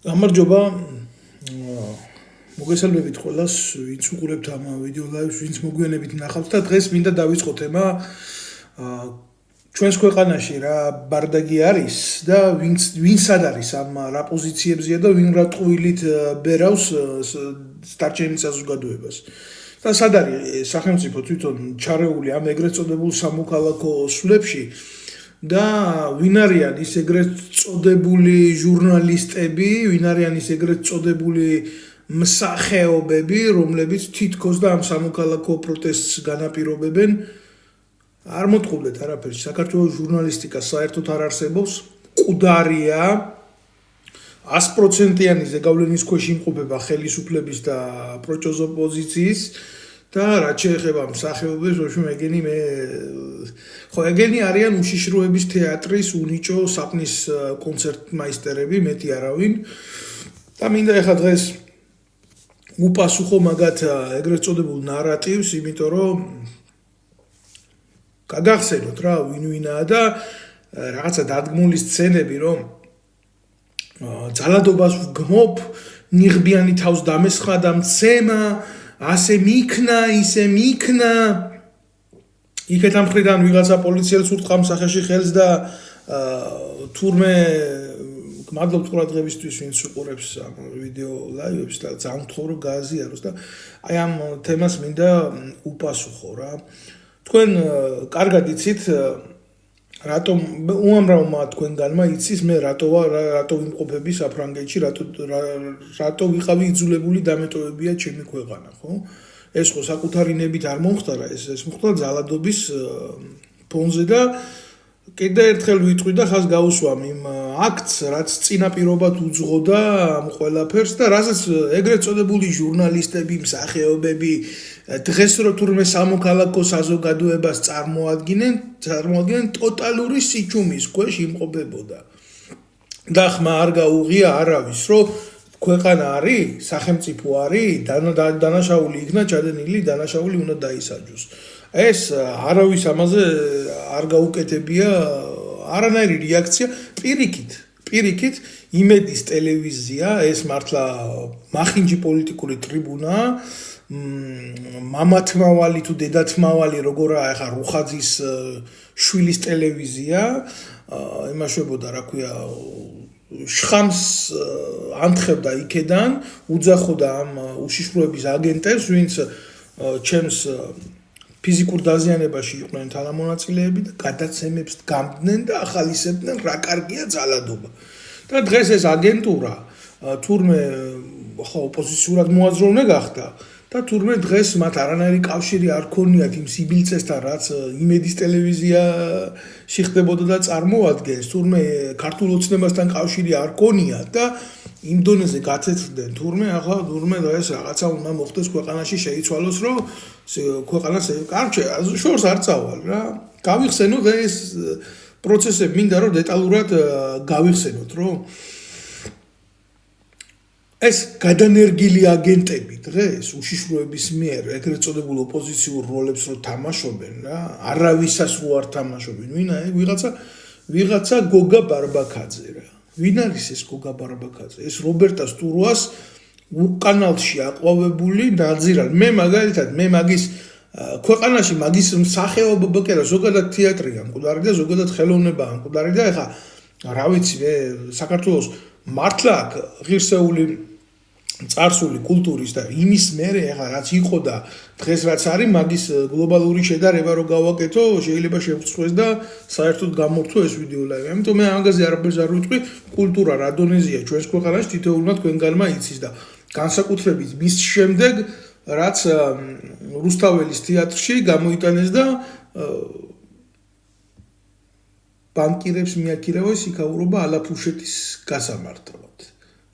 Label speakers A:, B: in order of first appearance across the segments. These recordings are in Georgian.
A: გამარჯობა. მოგესალმებით ყველას, ვინც უყურებთ ამ ვიდეო ლაივს, ვინც მოგვიანებით ნახავთ და დღეს მინდა დავიწყო თემა ჩვენს ქვეყანაში რა ბარდაგი არის და ვინ სად არის ამ რა პოზიციებზეა და ვინ რა ტყუილით ბერავს სტარჩენის საზოგადოებას. და სად არის სახელმწიფო თვითონ ჩარეული ამ ეგრეთ წოდებულ სამოქალაქო სვლებში და ვინ არიან ის ეგრეთ წოდებული ჟურნალისტები, ვინ არიან ის ეგრეთ წოდებული მსახეობები, რომლებიც თითქოს და ამ სამოქალაქო პროტესტს განაპირობებენ. არ მოთხოვდეთ არაფერს, საქართველოს ჟურნალისტიკა საერთოდ არ არსებობს, მკვდარია 100%-იანი ზეგავლენის ქვეშ იმყოფება ხელისუფლების და პროჭოს ოპოზიციის და რაც შეეხება მსახიობებს, ეგენი არიან უშიშროების თეატრის უნიჭო საპნის კონცერტმაისტერები, მეტი არავინ. და მინდა ეხლა დღეს უპასუხო მაგათ ეგრეთ წოდებულ ნარატივს, იმიტომ რომ გაგახსენოთ რა ვინაა და რაღაცა დადგმული სცენები, რომ ძალადობას ვგმობ, ნიღბიანი თავს დამესხა და მცემა, ასე მიქნა, ისე მიქნა. იქეთ ამ მხრიდან ვიღაცა პოლიციელს ურტყამს სახეში ხელს და თურმე მადლობთ ყურადღებისთვის, ვინც უყურებს ამ ვიდეო ლაივებს და ძალიან ვთხოვ რომ გააზიაროს და აი ამ თემას მინდა უპასუხო რა. თქვენ კარგად იცით რატომ უამრავმა თქვენგანმა იცის მე რატო ვიმყოფები საფრანგეთში, რატო ვიყავი იძულებული დამეტოვებია ჩემი ქვეყანა, ხო? ეს ხო საკუთარი ნებით არ მომხდარა, ეს მოხდა ძალადობის ფონზე და კიდე ერთხელ ვიტყვი და ხას გავუსვამ იმ აქტს, რაც წინაპირობად უძღოდა ამ ყველაფერს და რასაც ეგრეთ წოდებული ჟურნალისტები, მსახიობები დღეს რო თურმე სამოქალაქო საზოგადოებას წარმოადგენენ ტოტალური სიჩუმის ქვეშ იმყოფებოდა. და ხმა არ გაუღია არავის, რომ ქვეყანა არის, სახელმწიფო არის, დანაშაული იქნა ჩადენილი, დანაშაული უნდა დაისაჯოს. ეს არავის ამაზე არ გაუკეთებია არანაირი რეაქცია. პირიქით იმედის ტელევიზია, ეს მართლა მახინჯი პოლიტიკური ტრიბუნაა, მამათმავალი თუ დედათმავალი როგორაა ახლა რუხაძის შვილის ტელევიზია, იმაშვებოდა რა ქვია შხამს ანთხებდა იქედან, უძახოდა ამ უშიშროების აგენტებს, ვინც ჩემს ფიზიკურ დაზიანებაში იყვნენ თანამონაწილეები და გადაცემებს დგამდნენ და ახალისებდნენ რა კარგია ძალადობა. და დღეს ეს აგენტურა თურმე ხო ოპოზიციურად მოაზროვნე გახდა და თურმე დღეს მათ არანაირი კავშირი არ ქონიათ იმ სიბილწესთან, რაც იმედის ტელევიზიაში ხდებოდა და წარმოადგენს, თურმე ქართულ ოცნებასთან კავშირი არ ქონიათ და იმ დონეზე გაცეცხლდნენ თურმე დღეს რაღაცა უნდა მოხდეს ქვეყანაში, შეიცვალოს, რომ ქვეყანას შორს არ წავალ რა. გავიხსენოთ ეს პროცესები, მინდა რომ დეტალურად გავიხსენოთ, რომ ეს გადანერგილი აგენტები დღეს უშიშროების მიერ ეგრეთ წოდებულ ოპოზიციურ როლებს რო თამაშობენ რა, არავისას რო არ თამაშობენ. ვიღაცა გოგა ბარბაქაძე რა. ვინ არის ეს გოგა ბარბაქაძე? ეს რობერტა სტურუას უკანალში აყვავებული ნაძირალი. მაგალითად მაგის ქვეყანაში მაგის მსახეობა კი არა, ზოგადად თეატრია მკვდარი და ზოგადად ხელოვნება მკვდარი და ეხა რა ვიცი საქართველოს მართლა ღირსეული წარსული კულტურის და იმის მერე ეხა რაც იყო და დღეს რაც არის მაგის გლობალური შედარება რო გავაკეთო, შეიძლება შევწყვეს და საერთოდ გამორთო ეს ვიდეო ლაივი. ამიტომ მე ამაზე არაფერს არ ვიტყვი, კულტურა რა დონეზეა ჩვენს ქვეყანაში, თითოეულმა თქვენგანმა იცის და განსაკუთრებით მის შემდეგ რაც რუსთაველის თეატრში გამოიტანეს და ბანკირებს მიაქირავა სიქაურობა ალაფუშეთის გასამართლად.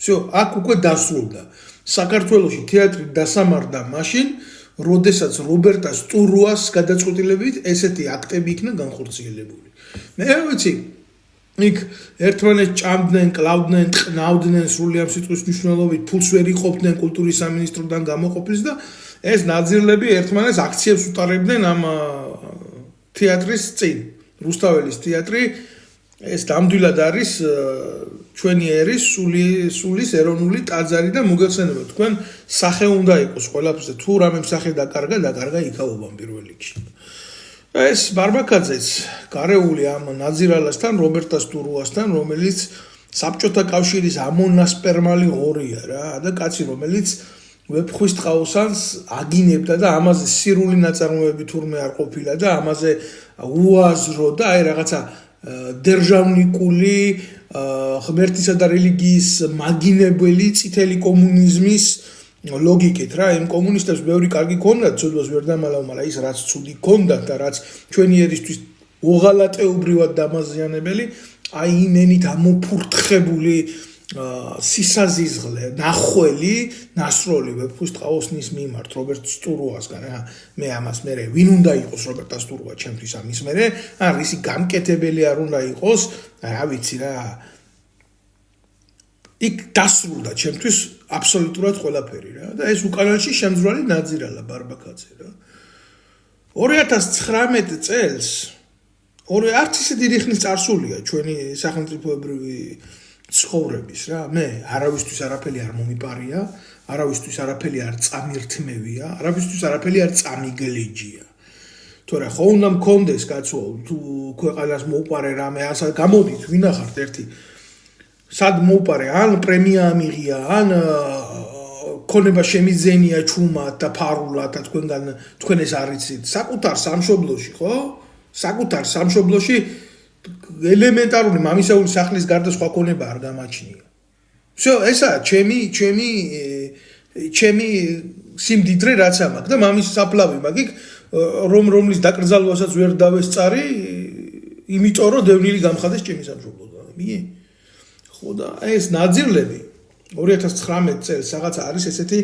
A: всё, აქ უკვე დასრულდა. საქართველოში თეატრი დასამარდა მაშინ, როდესაც რობერტა სტურუას გადაწყვეტილებით ესეთი აქტები იქნა განხორციელებული. მე ვიცი, იქ ერთმანეთს ჭამდნენ, კლავდნენ, ყნავდნენ სრული ამ სიტყვის მნიშვნელობით, ფულს ვერ იყოფდნენ კულტურის სამინისტროდან გამოყოფილს და ეს ნაძირლები ერთმანეთს აქციებს უტარებდნენ ამ თეატრის წინ. რუსთაველის თეატრი ეს ნამდვილად არის ჩვენი ერის სულის ეროვნული ტაძარი და მოგეხსენებათ თქვენ სახე უნდა იყოს ყველაფერზე თუ რამე სახე დაკარგა იქაობამ პირველ რიგში. ეს ბარბაკაძეც გარეული ამ ნაძირალასთან რობერტა სტურუასთან რომელიც საბჭოთა კავშირის ამონასპერმალი ღორია რა და კაცი რომელიც ვეფხვის ტყაოსანს აგინებდა და ამაზე სირული ნაწარმოები თურმე არ ყოფილა და ამაზე უაზრო და აი რაღაცა დერჟავნიკული ღმერთისა და რელიგიის მაგინებელი წითელი კომუნიზმის ლოგიკით რა იმ კომუნისტებს ბევრი კარგი ქონდათ ცოდვას ვერ დამალავ მაგრამ ის რაც ცუდი ქონდათ და რაც ჩვენი ერისთვის ოღალატეობრივად დამაზიანებელი აი იმენით ამოფურთხებული სისაზიზღლე ნახველი ნასროლი ვეფხვის ტყაოსნის მიმართ რობერტ სტურუასგან რა მე ამას მე ვინ უნდა იყოს რობერტა სტურუა ჩემთვის ამის მე ან ისი გამკეთებელი არ უნდა იყოს რა ვიცი რა იქ დასრულდა ჩემთვის აბსოლუტურად ყველაფერი რა და ეს უკანონში შემძვრალი ნაძირალა ბარბაკაძე რა 2019 წელს არც ისე დიდი ხნის წარსულია ჩვენი სახელმწიფოებრივი ცხოვრების რა მე არავისთვის არაფერი არ მომიპარია არავისთვის არაფერი არ წამირთმევია არავისთვის არაფერი არ წამიგლეჯია თორე ხო უნდა მქონდეს კაცო თუ ქვეყანას მოუყარე რამე ასა გამოდით ვინახართ ერთი სად მოუყარე ან პრემია ამიღია ან ქონება შემიძენია ჩუმად და ფარულად და თქვენ ეს არიცით საკუთარ სამშობლოში ხო საკუთარ სამშობლოში ელემენტარული მამისეული სახლის გარდა სხვა ქონება არ გამაჩნია. всё, ესაა ჩემი სიმდიდრე რაც ამაქვს და მამის საფლავი მაგიქ რომლის დაკრძალვასაც ვერ დავესწარი, იმიტომ რომ დევნილი გამხადეს ჩემი სამშობლოდან. მიე? ხო და ეს ნაძირლები 2019 წელს რაღაც არის ესეთი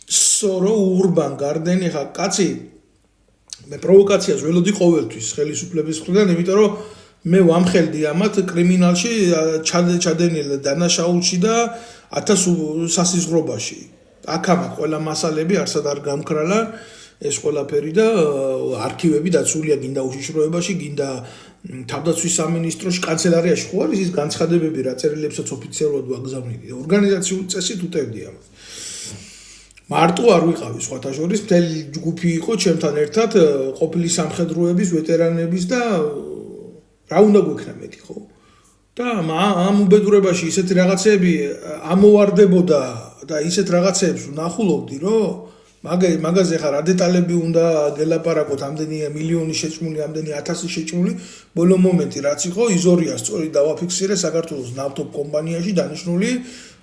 A: სორო ურბან გარდენი ხა კაცი მე პროვოკაციას ველოდი ყოველთვის ხელისუფლების მხრიდან, იმიტომ რომ მე ვამხელდი ამათ კრიმინალში ჩადენილ დანაშაულში და 1000 სასიზღრობაში. აქ ამათ ყველა მასალები არსად არ გამქრალა ეს ყველაფერი და არქივები დაცულია გინდა უშიშროებაში, გინდა თავდაცვის სამინისტროში, კანცელარიაში ხო არის ის განცხადებები, რა წერილებსაც ოფიციალურად ვაგზავნიდი. ორგანიზაციული წესით უტევდი ამას. მარტო არ ვიყავი სხვათა შორის, მთელი ჯგუფი იყო ჩემთან ერთად ყოფილი სამხედროების ვეტერანების და რა უნდა გვექნა მეტი ხო? და ამ უბედურებაში ისეთი რაღაცები ამოვარდებოდა და ისეთ რაღაცებს ვნახულობდი, რომ მაგაზე ხარ რა დეტალები უნდა გელაპარაკოთ, ამდენი მილიონი შეჭმული, ამდენი 1000 შეჭმული, ბოლო მომენტი რაც იყო, იზორია სწორედ დავაფიქსირე საქართველოს ნავთობ კომპანიაში დანიშნული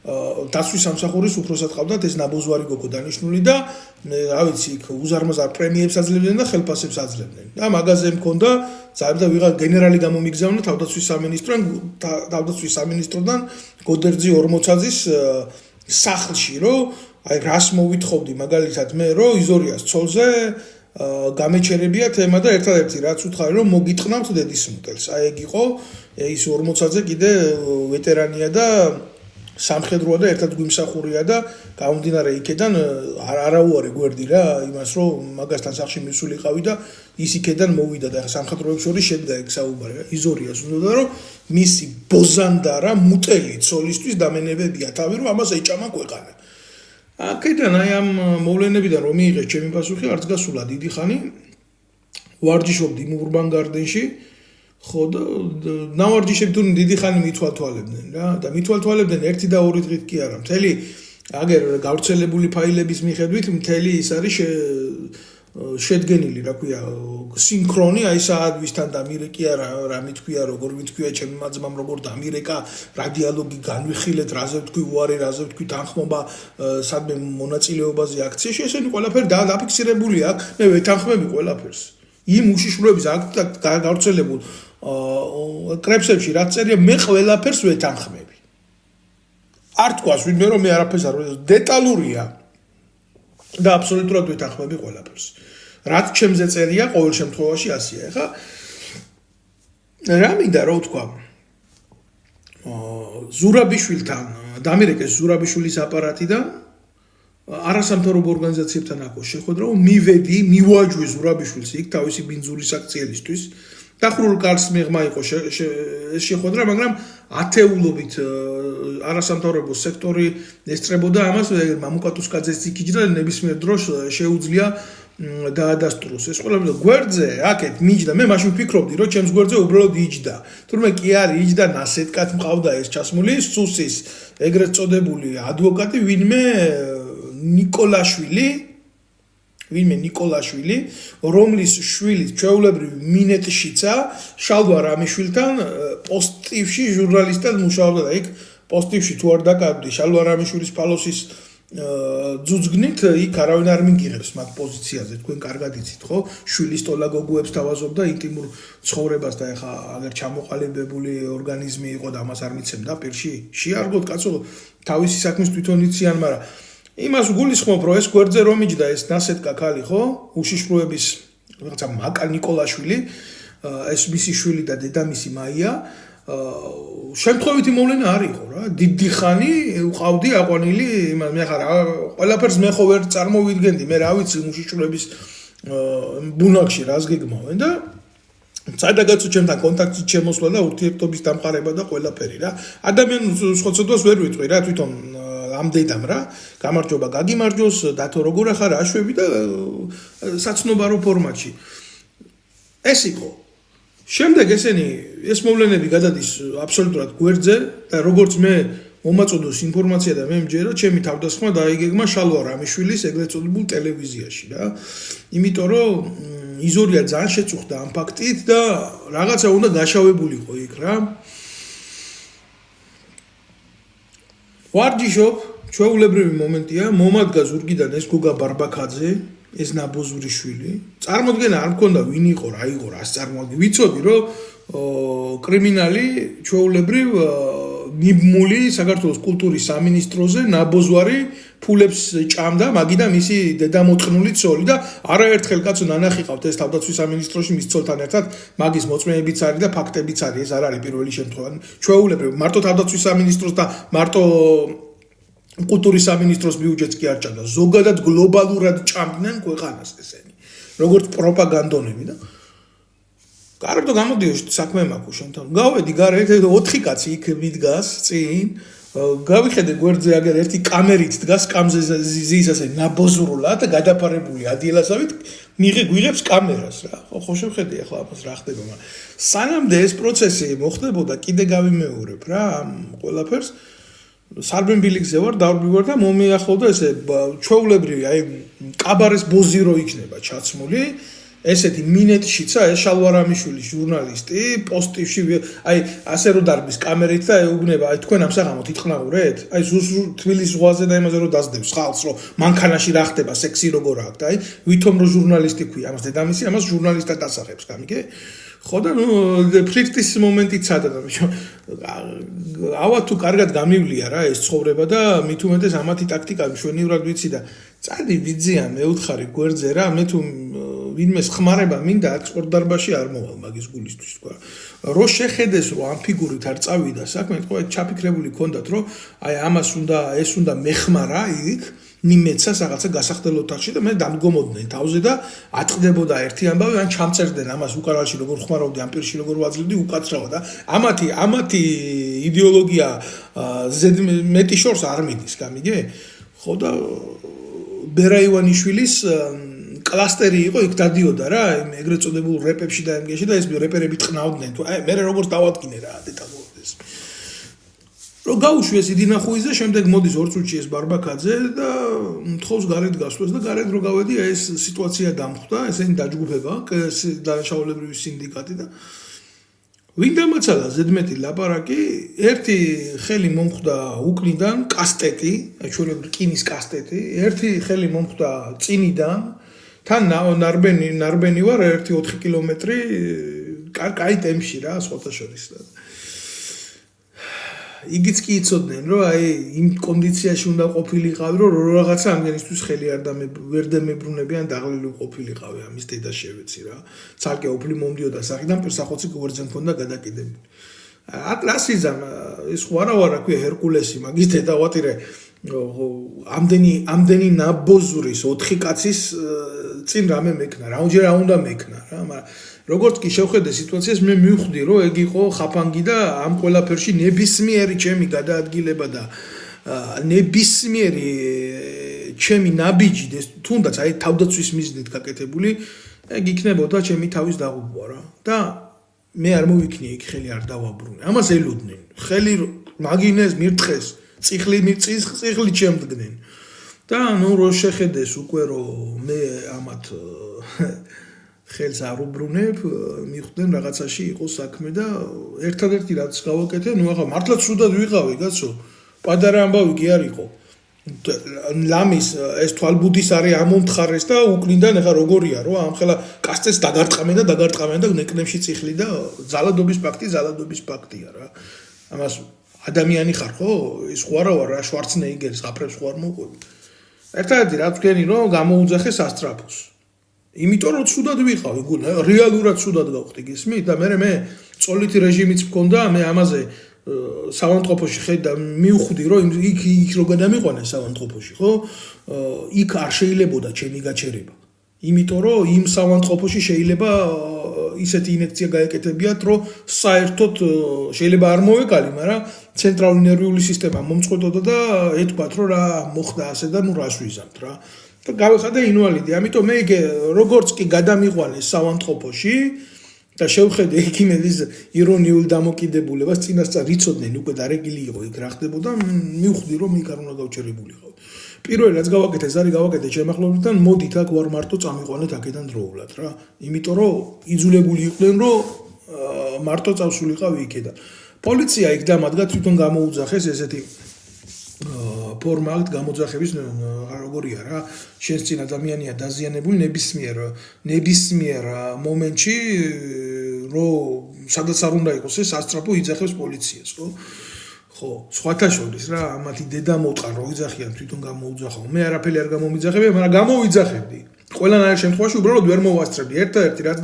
A: დაცვის სამსახურის უფროსად ყავდათ ეს ნაბოძვარი გოგო დანიშნული და რა ვიცი იქ უზარმაზარ პრემიებს აძლევდნენ და ხელფასებს აძლევდნენ. და მაგაზე მქონდა ზაიბდა ვიღა გენერალი გამომიგზავნა თავდაცვის სამინისტროდან გოდერძი 40-აზის სახლში, რომ აი რას მოვითხოვდი მაგალითად მე რომ იზორიას ცოლზე გამეჩერებია თემა და ერთადერთი რაც უთხარი რომ მოგიტყნავთ დედის მუტელს. აი ეგ იყო ის 40-აზე კიდე ვეტერანია და სამხედროა და ერთად გვიმსახურია და გამომდინარე იქედან არაუარი გვერდი რა იმას რომ მაგასთან სახში მისულიყავი და ის იქედან მოვიდა და სამხედროებს შორის შედგა ეგ საუბარი რა იზორიას უნდა რომ მისი ბოზანდარა მუტელი ცოლისთვის დამენებებია თავი რომ ამას ეჭამა ქვეყანა. აქედან აი ამ მოვლენებიდან რომ მიიღეს ჩემი პასუხი არც გასულა დიდი ხანი ვარჯიშობდი იმ ურბან გარდენში ხო და ნავარჯიშები თუ დიდი ხანი მithვალთვალებდნენ რა და მithვალთვალებდნენ 1 და 2 დღით კი არა მთელი აგერ გავრცელებული ფაილების მიხედვით მთელი ის არის შედგენილი რა ქვია სინქრონი აი საადვისთან დამირეკი არა რა მithქვია როგორ მithქვია ჩემი მაძმამ როგორ დამირეკა რა დიალოგი განვიხილეთ რაზე ვთქვი უარი რაზე ვთქვი თანხმობა სადმე მონაწილეობაზე აქციაში ესენი ყველაფერი დაფიქსირებული აქვს მე ვეთანხმები ყველაფერს იმ უშიშროების გავრცელებულ კრებსებში რაც წერია მე ყველაფერს ვეთანხმები არ თქვას ვინმე რომ მე არაფერს არ დეტალურია და აბსოლუტურად ვეთანხმები ყველაფერს რაც ჩემზე წერია ყოველ შემთხვევაში ასია ხა რა მინდა რა ვთქვა ზურაბიშვილთან დამირეკეს ზურაბიშვილის აპარატიდან არასამთავრობო ორგანიზაციებთან აქვს შეხვედრა მივედი მივაჯვე ზურაბიშვილს იქ თავისი ბინძური საქციელისთვის დახურულ კარს მიღმა იყო ეს შეხვედრა, მაგრამ ათეულობით არასამთავრობო სექტორი ესწრებოდა ამას, მამუკატუსკაძეს იქიჯდა ნებისმიერ დროს შეუძლია დაადასტუროს. ეს ყველაფერი გვერდზე, აქეთ მიჯდა. მე მაშინ ვფიქრობდი, რომ ჩემს გვერდზე უბრალოდ იჯდა. თურმე კი არ იჯდა, ნასეთკად მყავდა ეს ჩასმული სუსის ეგრეთ წოდებული ადვოკატი, ვინმე ნიკოლაშვილი, რომლის შვილი ჩვეულებრივ მინეტშიცა, შალვა რამიშვილთან პოსტივში ჟურნალისტად მუშაობდა და იქ პოსტივში თუ არ დაკარგდი შალვა რამიშვილის ფალოსის ძუძგნით იქ არავინ არ მიგიღებს მათ პოზიციაზე, თქვენ კარგად იცით, ხო? შვილი სტოლა გოგუებს თავაზობდა ინტიმურ ცხოვრებას და ეხა აგერ ჩამოყალიბებული ორგანიზმი იყო და ამას არ მიცემდა პირში. შეარგოთ კაცო, თავისი საქმის თვითონ იციან, მაგრამ იმას გულისხმობ, რომ ეს გვერდზე რომ იჯდა ეს ნასეთკა ქალი, ხო? უშიშროების რაღაცა მაკა ნიკოლაშვილი, ეს მისი შვილი და დედამისი მაია, შემთხვევითი მოვლენა არ იყო რა. დიდი ხანი უყავდი აყვანილი, მე ხარ ყველაფერს მე ხო ვერ წარმოვიდგენდი, მე რა ვიცი უშიშროების ბუნაკში რას გეგმავენ და წადაგაცო ჩემთან კონტაქტში შემოსვლა და ურთიერთობის დამყარება და ყველაფერი რა. ადამიანს ხოცოდოს ვერ ვიტყვი რა, თვითონ ამდედამ რა, გამარჯობა გაგიმარჯოს, დათო როგორ ახარ აშვები და საცნობარო ფორმატში. ეს იყო. შემდეგ ესენი ეს მოვლენები გადადის აბსოლუტურად გვერდზე და როგორც მე მომაწოდოს ინფორმაცია და მე მჯერა, ჩემი თავდასხმა დაიგეგმა შალვა რამიშვილის ეგრეთ წოდებულ ტელევიზიაში რა. იმიტომ რომ იზორია ძალიან შეწუხდა ამ ფაქტით და რაღაცა უნდა გაშავებულიყო იქ რა. ვარჯიშობ, ჩვეულებრივი მომენტია, მომადგა ზურგიდან ეს გოგა ბარბაქაძე, ეს ნაბოზური შვილი. წარმოდგენა არ მქონდა ვინ იყო, რა იყო, რას წარმოადგენდა. ვიცოდი, რომ კრიმინალი ჩვეულებრივ მიბმული საქართველოს კულტურის სამინისტროზე ნაბოძვარი ფულებს ჭამდა, მაგიდან მისი დედამოწყნული ცოლი და არაერთხელ კაცო ნანახი ყავთ ეს თავდაცვის სამინისტროში მის ცოლთან ერთად, მაგის მოწმეებიც არის და ფაქტებიც არის, ეს არ არის პირველი შემთხვევა. ჩვეულებრივ მარტო თავდაცვის სამინისტროს და მარტო კულტურის სამინისტროს ბიუჯეტს კი არ ჭამდა, ზოგადად გლობალურად ჭამდნენ ქვეყანას ესენი, როგორც პროპაგანდონები და კარგო გამოდიო საქმე მაქვს შენთან. გავედი გარეთ 4 კაცი იქ მიდგას წინ. გავიხედე გვერდზე აგერ ერთი კამერით დგას კამზე ზის ასე ნაბოზრულად გადაფარებული ადიელასავით გვიღებს კამერას რა. ხო შევხედე ახლა ამას რა ხდება, მაგრამ სანამდე ეს პროცესი მოხდებოდა, კიდე გავიმეორებ რა ამ ყველაფერს. სარბენბილიგზე ვარ, დავბივარ და მომიახლოვდა ესე ჩვეულებრივი, აი კაბარეს ბოზირო იქნება ჩაცმული. ესეთი მინეტშიცა ეს შალვა რამიშვილის ჟურნალისტი პოსტივში აი ასე რო დარბის კამერით და ეუბნება აი თქვენ ამ საღამოთ იტყნაურეთ აი თბილისის ზღვაზე და იმაზე რო დაძდებს ხალხს რომ მანქანაში რა ხდება სექსი როგორ აქვს და აი ვითომ რო ჟურნალისტი ქვია ამას დედამისი ამას ჟურნალისტად დასახებს გამიგე ხო და ნუ ფლირტის მომენტიც სადა ავა თუ კარგად გამივლია რა ეს ცხოვრება და მით უმეტეს ამათი ტაქტიკა მშვენივრად ვიცი და წადი ვიძია მეუთხარი გვერდზე რა მე თუ ვინმეს ხმარება მინდა ექსპორტ დარბაზში არ მოვალ მაგის გულისთვის თქვა რო შეხედეს რომ ამ ფიგურით არ წავიდა საქმე თქვა ჩაფიქრებული ქონდათ რომ აი ამას უნდა ეს უნდა მეხმარა იქ ნიმეცას რაღაცა გასახდელ ოთახში და მე დამდგომოდნენ თავზე და ატყდებოდა ერთი ამბავი ან ჩამწერდნენ ამას უკანალში როგორ ხმარავდი ამ პირში როგორ ვაძლევდი უკაცრავა და ამათი იდეოლოგია მეტი შორს არ მიდის გამიგე ხო და ბერაივანიშვილის კლასტერი იყო იქ დადიოდა რა ეგრეთ წოდებულ რეპებში და ემგეში და ეს რეპერები ტყნავდნენ თუ აი მე როგორც დავადგინე რა დეტალურდეს რო გაუშვი ეს იდინახუიზე შემდეგ მოდის 2 წუთში ეს ბარბაქაძე და მთხოვს გარეთ გასვლას და გარეთ რო გავედი ეს სიტუაცია დამხვდა ესენი დაჯგუფება დანაშაულებრივი სინდიკატი და ვინ დამაცალა ზედმეტი ლაპარაკი ერთი ხელი მომხვდა უკნიდან კასტეტი ჩვეულებრივ რკინის კასტეტი ერთი ხელი მომხვდა წინიდან თან ნარბენი ვარ 1-4 კილომეტრი კაი ტემპში რა სხვათა შორის და იგიც კი იცოდნენ რომ აი იმ კონდიციაში უნდა ყოფილიყავი რომ რაღაცა ამგენისთვის ხელი ვერ დამებრუნებიან დაღლილი ყოფილიყავი ამის დედა შევეცი რა ცალკე ოფლი მომდიოდა სახიდან პირსახოცი გვერდზე მქონდა გადაკიდებული ატლასიზამ ეს ვარავარა ქვია ჰერკულესი მაგის დედა ვატირე ამდენი ნაბოზურის 4 კაცის წინ რამე მექნა რა უნდა მექნა რა მაგრამ როგორც კი შევხედე სიტუაციას, მე მივხვდი, რომ ეგ იყო ხაფანგი და ამ ყველაფერში ნებისმიერი ჩემი გადაადგილება და ნებისმიერი ჩემი ნაბიჯი თუნდაც აი თავდაცვის მიზნით გაკეთებული, ეგ იქნებოდა ჩემი თავის დაღუპვა რა. და მე არ მოვიქნიე იქ ხელი არ დავაბრუნე. ამას ელოდნენ. ხელი მაგინეს მირთხეს, წიხლი ჩემდგნენ. და ნუ რო შეხედეს უკვე რომ მე ამათ ხელს არ უბრუნებ, მიხვდნენ რაღაცაში იყო საქმე და ერთადერთი რაც გავაკეთე, ნუ ახლა მართლაც სუდად ვიყავი, კაცო. პატარა ამბავი კი არ იყო. ლამის ეს თვალბუდის არის ამომთხარეს და უკნიდან ახლა როგორია, რომ ამ ხელა კასტეს დაგარტყამენ და ნეკნებში წიხლი და ზალადობის ფაქტია რა. ამას ადამიანი ხარ ხო? ის ხო არა ვარ რა, შვარცნეიგერის აფრებს ხო არ მოყვები. ერთადერთი რაც ვქენი რომ გამოუძახე სასტრაფოს. იმიტომ რომ ცუდად ვიყავი, რეალურად ცუდად გავხდი გისმით და მე წოლითი რეჟიმიც მქონდა, მე ამაზე სავანტყოფოში ხედა მივხვდი რომ იქ რო გადამიყვანე სავანტყოფოში, ხო? იქ არ შეიძლებოდა ჩემი გაჩერება. იმიტომ რომ იმ სავანტყოფოში შეიძლება ისეთი ინექცია გაეკეთებიათ, რომ საერთოდ შეიძლება არ მოვეკალი, მაგრამ ცენტრალური ნერვიული სისტემა მომწყვეტოდა და ეთქვათ, რომ რა მოხდა ასე და ნუ რას ვიზამთ რა. და გავეხადე ინვალიდი. ამიტომ მე როგორც კი გადამიყვანე სავანტყოფოში და შევხედე ექიმების ირონიულ დამოკიდებულებას, წინასწარ იცოდნენ უკვე დარეგილი იყო იქ რა ხდებოდა, მივხვდი რომ იქ არ უნდა გავჩერებულიყავ. პირველი რაც გავაკეთე, ეს არის გავაკეთე ჩემ ახლობლებთან, მოდით აქ ვარ მარტო წამიყვანეთ აქედან დროულად რა. იმიტომ რომ იძულებული იყვნენ რომ მარტო წავსულიყავი იქედან. პოლიცია იქ დამადგა თვითონ გამოუძახეს ესეთი ფორმა აქვს გამოძახების როგორია რა. შენს წინ ადამიანია დაზიანებული ნებისმიერ მომენტში რომ სადაც არ უნდა იყოს ეს სასტრაფო იძახებს პოლიციას, ხო? ხო, სხვათა შორის რა, ამათი დედა მოტყარ რო იძახიან თვითონ გამოუძახავ. მე არაფერი არ გამომიძახებია, მაგრამ გამოვიძახებდი. ყველანაირ შემთხვევაში უბრალოდ ვერ მოვასწრებდი. ერთადერთი რაც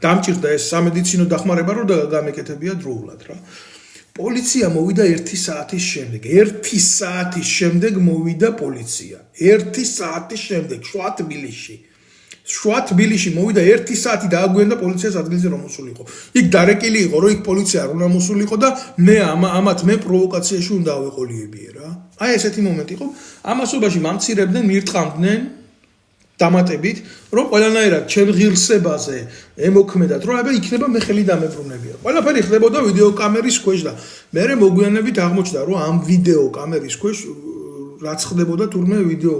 A: დამჭირდა ეს სამედიცინო დახმარება რომ გამეკეთებია დროულად რა. პოლიცია მოვიდა 1 საათის შემდეგ. 1 საათის შემდეგ მოვიდა პოლიცია. 1 საათის შემდეგ შუა თბილისში მოვიდა 1 საათი დააგვიანდა პოლიციას ადგილზე რომ მოსულიყო. იქ დარეკილი იყო რომ იქ პოლიცია არ უნდა მოსულიყო და მე პროვოკაციაში უნდა ავეყოლიებიე რა. აი ესეთი მომენტი იყო. ამასობაში მამცირებდნენ, მირტყამდნენ დამატებით, რომ ყველანაირად ჩემ ღირსებაზე ემოქმედათ, რომ აბა იქნება მე ხელი დამებრუნებია. ყველაფერი ხდებოდა ვიდეო კამერის ქვეშ და მე მოგვიანებით აღმოჩნდა, რომ ამ ვიდეო კამერის ქვეშ რაც ხდებოდა თურმე ვიდეო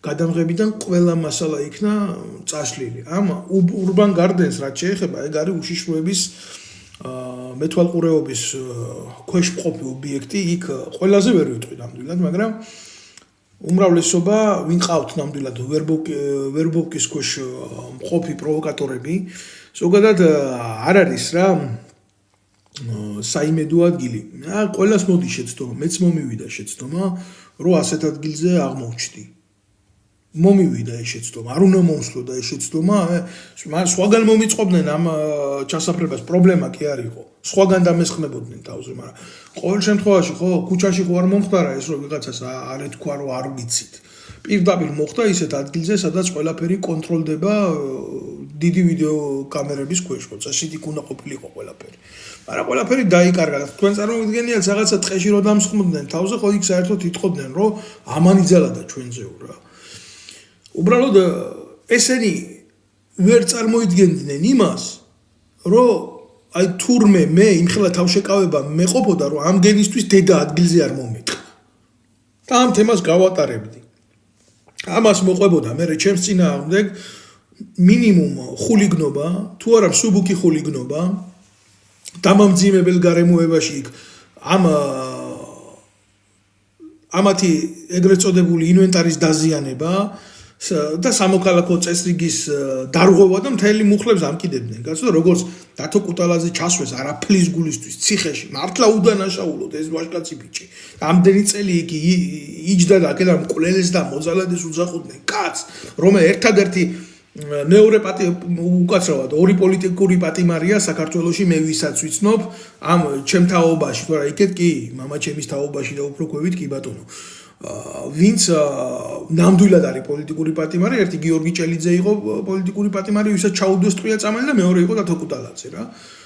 A: გადამღებიდან ყველა მასალა იქნა წაშლილი. ამ ურბან გარდენს რაც შეეხება, ეგ არის უშიშროების მეთვალყურეობის ქვეშ მყოფი ობიექტი, იქ ყველაზე ვერ ვიტყვი ნამდვილად, მაგრამ უმრავლესობა ვინ ყავთ ნამდვილად ვერბოვკის ქვეშ მყოფი პროვოკატორები, ზოგადად არ არის რა საიმედო ადგილი. ყველას მოდი შეცდომა, მეც მომივიდა შეცდომა, რომ ასეთ ადგილზე აღმოჩნდი. მომივიდა ეს შეცდომა, არ უნდა მომსვლოდა ეს შეცდომა, სხვაგან მომიწყობდნენ ამ ჩასაფრებას, პრობლემა კი არ იყო. სხვაგან დამესხმებოდნენ თავზე, მაგრამ ყოველ შემთხვევაში ხო ქუჩაში ხო არ მომხდარა ეს რომ ვიღაცას არ ეთქვა რომ არ ვიცით. პირდაპირ მოხდა ისეთ ადგილზე, სადაც ყველაფერი კონტროლდება დიდი ვიდეო კამერების ქვეშ, ხო წესით იქ უნდა ყოფილიყო ყველაფერი. მაგრამ ყველაფერი დაიკარგა. თქვენ წარმოვიდგენიათ რაღაცა ტყეში რომ დამსხმდნენ თავზე, ხო იქ საერთოდ ითხოვდნენ რომ ამანიძალადა ჩვენზეო რა. უბრალოდ ესენი ვერ წარმოიდგენდნენ იმას, რომ აი თურმე მე იმხელა თავშეკავება მეყოფოდა რომ ამ გენისთვის დედა ადგილზე არ მომეყვა. და ამ თემას გავატარებდი. ამას მოყვებოდა მე ჩემს წინააღმდეგ მინიმუმ ხულიგნობა, თუ არა მსუბუქი ხულიგნობა, დამამძიმებელ გარემოებაში იქ ამათი ეგრეთ წოდებული ინვენტარის დაზიანება და სამოქალაქო წესრიგის დარღვევა და მთელი მუხლებს ამკიდებდნენ. კაცო, როგორც დათო კუტალაძე ჩასვეს არაფლის გულისთვის ციხეში, მართლა უდანაშაულოდ ეს ვაჟკაცი ბიჭი. ამდენი წელი იგი იჯდა და აქედან მკვლელეს და მოძალადეს უძახოდნენ კაცს, რომელიც ერთადერთი მეორე უკაცრავად ორი პოლიტიკური პატიმარია საქართველოში მე ვისაც ვიცნობ ამ ჩემ თაობაში, თორე იქეთ კი მამა ჩემის თაობაში და უფრო ქვევით კი ბატონო. ვინც ნამდვილად არის პოლიტიკური პატიმარი, ერთი გიორგი ჭელიძე იყო პოლიტიკური პატიმარი, ვისაც ჩაუდოს ტყვია წამალი და მეორე იყო დათო კუტალაძე რა.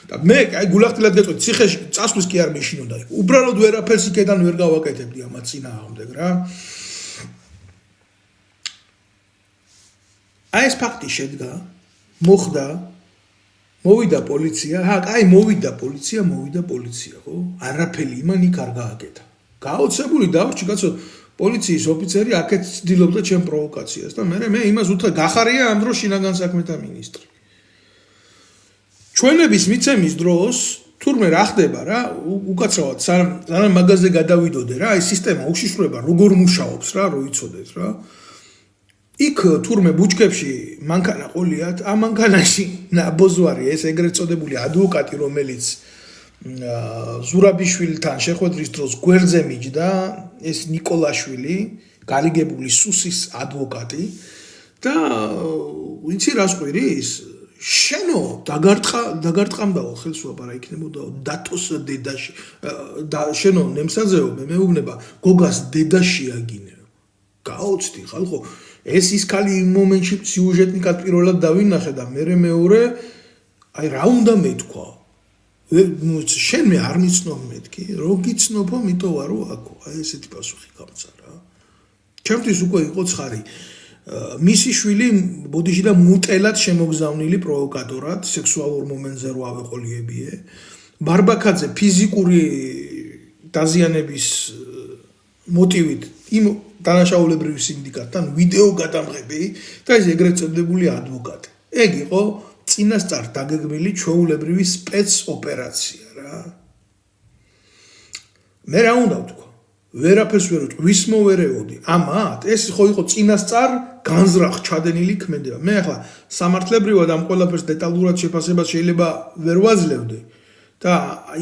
A: და მე აი გულახდილად გეტყვით, ციხეში წასვლის კი არ მეშინოდა. უბრალოდ ვერაფერს იქიდან ვერ გავაკეთებდი ამათ წინააღმდეგ რა. აი ეს ფაქტი შედგა, მოხდა, მოვიდა პოლიცია, მოვიდა პოლიცია, ხო? არაფერი იმან იქ არ გააკეთა. გაოცებული დავრჩი კაცო, პოლიციის ოფიცერი აქეთ ცდილობდა ჩემ პროვოკაციას და მე იმას უთხრა, გახარია ამ დროს შინაგან საქმეთა მინისტრი. ჩვენების მიცემის დროს თურმე რა ხდება რა, უკაცრავად სანამ მაგაზე გადავიდოდე რა, აი სისტემა უშიშროება როგორ მუშაობს რა, რო იცოდეთ რა. იქ თურმე ბუჩქებში მანქანა ყოლიათ, ამ მანქანაში ნაბოზვარი ეს ეგრეთ წოდებული ადვოკატი რომელიც ზურაბიშვილთან შეხვედრის დროს გვერდზე მიჯდა, ეს ნიკოლაშვილი, გარიგებული სუსის ადვოკატი და ვიცი რას ყვირის? შენო დაგარტყამდაო ხელს ვაპარა იქნებოდა დათოს დედაში და შენო ნემსაძეო მეუბნება გოგას დედაში აგინე. გაოცდი ხალხო ეს ის ქალი იმ მომენტში სიუჟეტნიკად პირველად დავინახე და მეორე აი რა უნდა მეთქვა შენ მე არ მიცნობ მეთქი რო გიცნობო მიტო ვარო აქო აი ესეთი პასუხი გამცა რა ჩემთვის უკვე იყო ცხარი მისი შვილი ბოდიში და მუტელად შემოგზავნილი პროვოკატორად სექსუალურ მომენტზე რო ავეყოლიებიე ბარბაკაძე ფიზიკური დაზიანების მოტივით იმ დანაშაულებრივი სინდიკატთან ვიდეო გადამღები და ეს ეგრეთ წოდებული ადვოკატი. ეგ იყო წინასწარ დაგეგმილი ჩვეულებრივი სპეცოპერაცია რა. მე რა უნდა ვთქვა? ვერაფერს ვერ ვთქვი, ვის მოვერეოდი. ამათ ეს ხო იყო წინასწარ განზრახ ჩადენილი ქმედება. მე ახლა სამართლებრივად ამ ყველაფერს დეტალურად შეფასებას შეიძლება ვერ ვაძლევდი და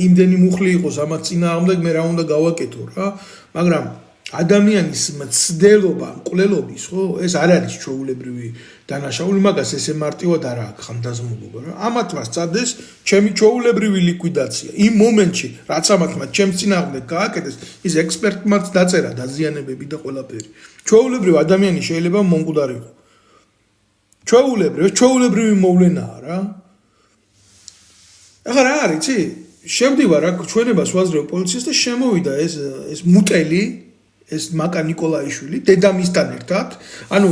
A: იმდენი მუხლი იყოს ამათ წინააღმდეგ მე რა უნდა გავაკეთო რა, მაგრამ ადამიანის მცდელობა, მკვლელობის, ხო? ეს არ არის ჩვეულებრივი დანაშაული, მაგას ესე მარტივად არ აქვს ხანდაზმულობა, რა. ამათმა სცადეს ჩემი ჩვეულებრივი ლიკვიდაცია. იმ მომენტში, რაც ამათმა ჩემს წინააღმდეგ გააკეთეს, ის ექსპერტმაც დაწერა დაზიანებები და ყველაფერი. ჩვეულებრივი ადამიანი შეიძლება მომკვდარიყო. ჩვეულებრივი მოვლენაა, რა. ახლა რა არის, იცი? შევდივარ აქ ჩვენებას ვაძლევ პოლიციას და შემოვიდა ეს მუტელი ეს მაკა ნიკოლაიშვილი დედამისთან ერთად, ანუ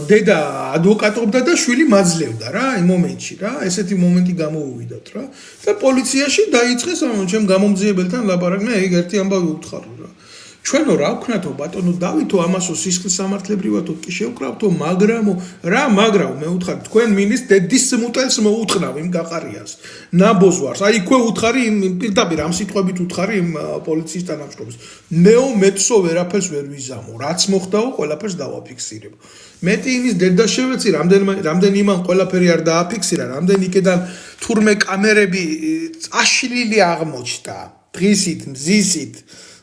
A: დედა ადვოკატობდა და შვილი მაძლევდა რა, იმ მომენტში რა, ესეთი მომენტი გამოუვიდათ რა. და პოლიციაში დაიწყეს ჩემ გამომძიებელთან ლაპარაკი, მე ეგ ერთი ამბავი უთხარი რა. ჩვენო რა ვქნათო ბატონო დავითო ამასო სისხლის სამართლებრივადო კი შევკრავთო, მაგრამ მე უთხარი თქვენ მინისტრ დედის მუტელს მოუთხნავ იმ გაყარიას. ნაბოზვარს, აი იქვე უთხარი პირდაპირ ამ სიტყვებით უთხარი იმ პოლიციის თანამშრომლებს. მეცო ვერაფერს ვერ ვიზამო, რაც მოხდაო, ყველაფერს დავაფიქსირებ. მეტი იმის დედა შევეცი, რამდენი იმან ყველაფერი არ დააფიქსირა, რამდენი იქიდან თურმე კამერები წაშლილი აღმოჩნდა, დღისით, მზისით.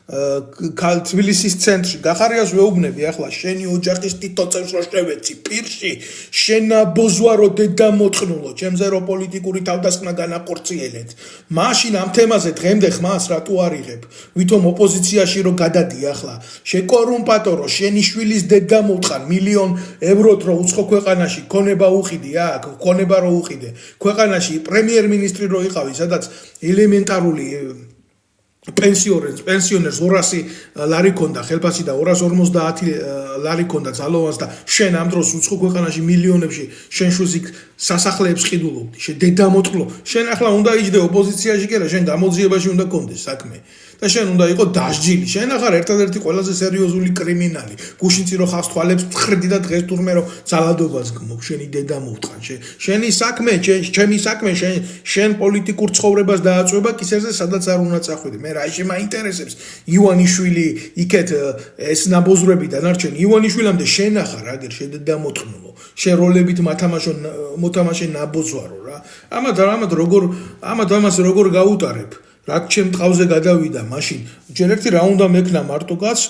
A: თბილისის ცენტრში გახარიას ვეუბნები ახლა შენი ოჯახის თითო წევს რო შევეცი პირში შენა ბოზვარო დედა მოწყნულო ჩემზე რო პოლიტიკური თავდასხმა განახორციელეთ მაშინ ამ თემაზე დღემდე ხმას რატო არიღებ ვითომ ოპოზიციაში რო გადადი ახლა შეკორუმპატორო შენი შვილის დედა მოწყან მილიონ ევროთ რო უცხო ქვეყანაში ქონება უყიდი აქ ქონება რო უყიდე ქვეყანაში პრემიერ-მინისტრი რო იყავი სადაც ელემენტარული პენსიონერს 200 ლარი ქონდა ხელფასი და 250 ლარი ქონდა ძალოვანს და შენ ამ დროს უცხო ქვეყანაში მილიონებში შენ შვილს სასახლეებს ყიდულობდი შენ დედა მოწყლო შენ ახლა უნდა იჯდე ოპოზიციაში კი არა შენ გამოძიებაში უნდა გქონდეს საქმე და შენ უნდა იყო დასჯილი შენ ახარ ერთადერთი ყველაზე სერიოზული კრიმინალი გუშინცი რო ხავს თვალებს ხრდი და დღეს თურმე რო ძალადობას გმობ შენი დედა მოვტყან შენი საქმე ჩემი საქმე შენ პოლიტიკურ ცხოვრებას დააწვება კისერზე სადაც არ უნდა წახვიდე მე რა ისე მაინტერესებს ივანიშვილი იქეთ ეს ნაბოზრები დანარჩენ ივანიშვილამდე შენ ახარ აგერ შენ დედა მოთხნულო შენ როლებით მოთამაშე ნაბოზვარო რა ამას როგორ გაუტარებ რა ჩემ ტყავზე გადავიდა მაშინ ჯერ ერთი რა უნდა მექნა მარტო კაც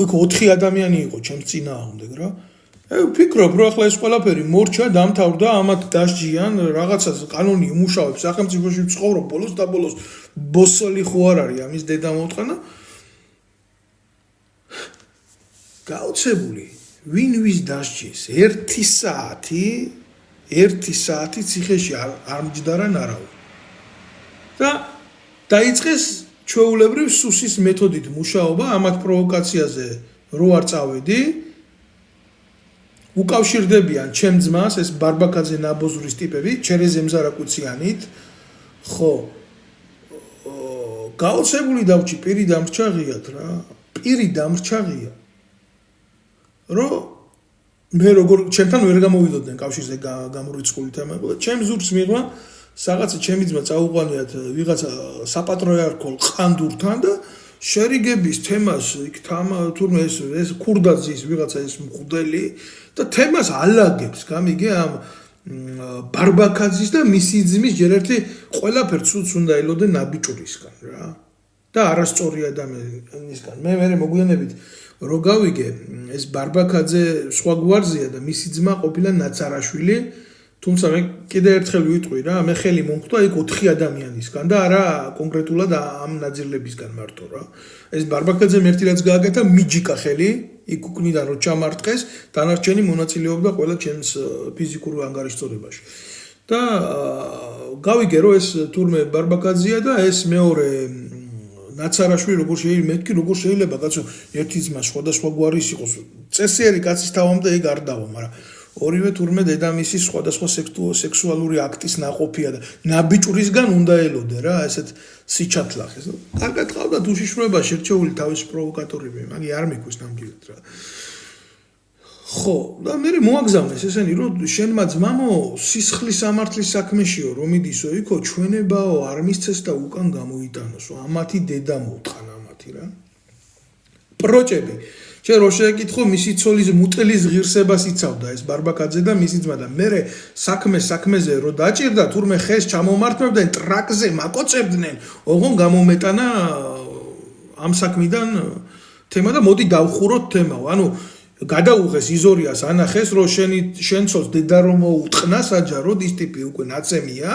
A: იქ 4 ადამიანი იყო ჩემს წინააღმდეგ რა ვფიქრობ რომ ახლა ეს ყველაფერი მორჩა დამთავრდა ამათ დასჯიან რაღაცას კანონი იმუშავებს სახელმწიფოში ცხოვრობ ბოლოს და ბოლოს ბოსოლი ხო არ არის ამის დედა მოთხანა გაოცებული ვინ ვის დასჯის 1 საათი ციხეში არ მჯდარა ნარავი და დაიწყეს ჩვეულებრივ სუსის მეთოდით მუშაობა ამათ პროვოკაციაზე რო არ წავედი უკავშირდებიან ჩემ ძმას ეს ბარბაკაძე ნაბოზურის ტიპები ჩერეზემ ზარაკუციანით ხო გაოცებული დავჭი პირი დამრჩაღიათ რა პირი დამრჩაღია რომ მე როგორ ჩემთან ვერ გამოვიდოდნენ კავშირზე გამორიცხული თემა იყო და ჩემ ზურგს მიღვა რაღაცა ჩემი ძმა წაუყვანიათ ვიღაცა საპატრიარქო ყანდურთან და შერიგების თემას იქ თურმე ეს ქურდაძის ვიღაცა ეს მღვდელი და თემას ალაგებს გამიგე ამ ბარბაკაძის და მისი ძმის ჯერ ერთი ყველაფერს უნდა ელოდე ნაბიჭურისგან რა და არასწორი ადამიანისგან მე მოგვიანებით რო გავიგე ეს ბარბაკაძე სხვა გვარზია და მისი ძმა ყოფილა ნაცარაშვილი თუმცა მე კიდე ერთხელ ვიტყვი რა მე ხელი მომხვდა იქ 4 ადამიანისგან და არა კონკრეტულად ამ ნაძირლებისგან მარტო რა ეს ბარბაკაძემ ერთი რაც გააკეთა მიჯიკა ხელი იქ უკნიდან რო ჩამარტყეს დანარჩენი მონაწილეობდა ყველა ჩემს ფიზიკურ ანგარიშწორებაში და გავიგე რომ ეს თურმე ბარბაკაძეა და ეს მეორე ნაცარაშვილი როგორ შეიძლება კაცო ერთი ძმა სხვადასხვა გვარის იყოს წესიერი კაცის თავამდე ეგ არ დავა მაგრამ ორივე თურმე დედამისის სხვადასხვა სექსუალური აქტის ნაყოფია და ნაბიჭურისგან უნდა ელოდე რა ესეთ სიჩათლახეს კარგად ყავდათ უშიშროებაში რჩეული თავისი პროვოკატორები მაგი არ მიქვეს ნამდვილად რა ხო და მე მოაგზავნეს ესენი რომ შენმა ძმამო სისხლის სამართლის საქმეშიო რომ მიდისო იქო ჩვენებაო არ მისცეს და უკან გამოიტანოსო ამათი დედა მოთხან ამათი რა პროჭები შენ რო შეეკითხო მისი ცოლის მუტელის ღირსებას იცავდა ეს ბარბაკაძე და მისი ძმა და მე საქმეზე რო დაჭირდა თურმე ხეს ჩამომართმევდნენ ტრაკზე მაკოცებდნენ ოღონ გამომეტანა ამ საქმიდან თემა და მოდი დავხუროთ თემაო ანუ გადაუღეს იზორიას ანახეს რომ შენ ცოლს დედა რომ მოუტყნა საჯაროდ ის ტიპი უკვე ნაცემია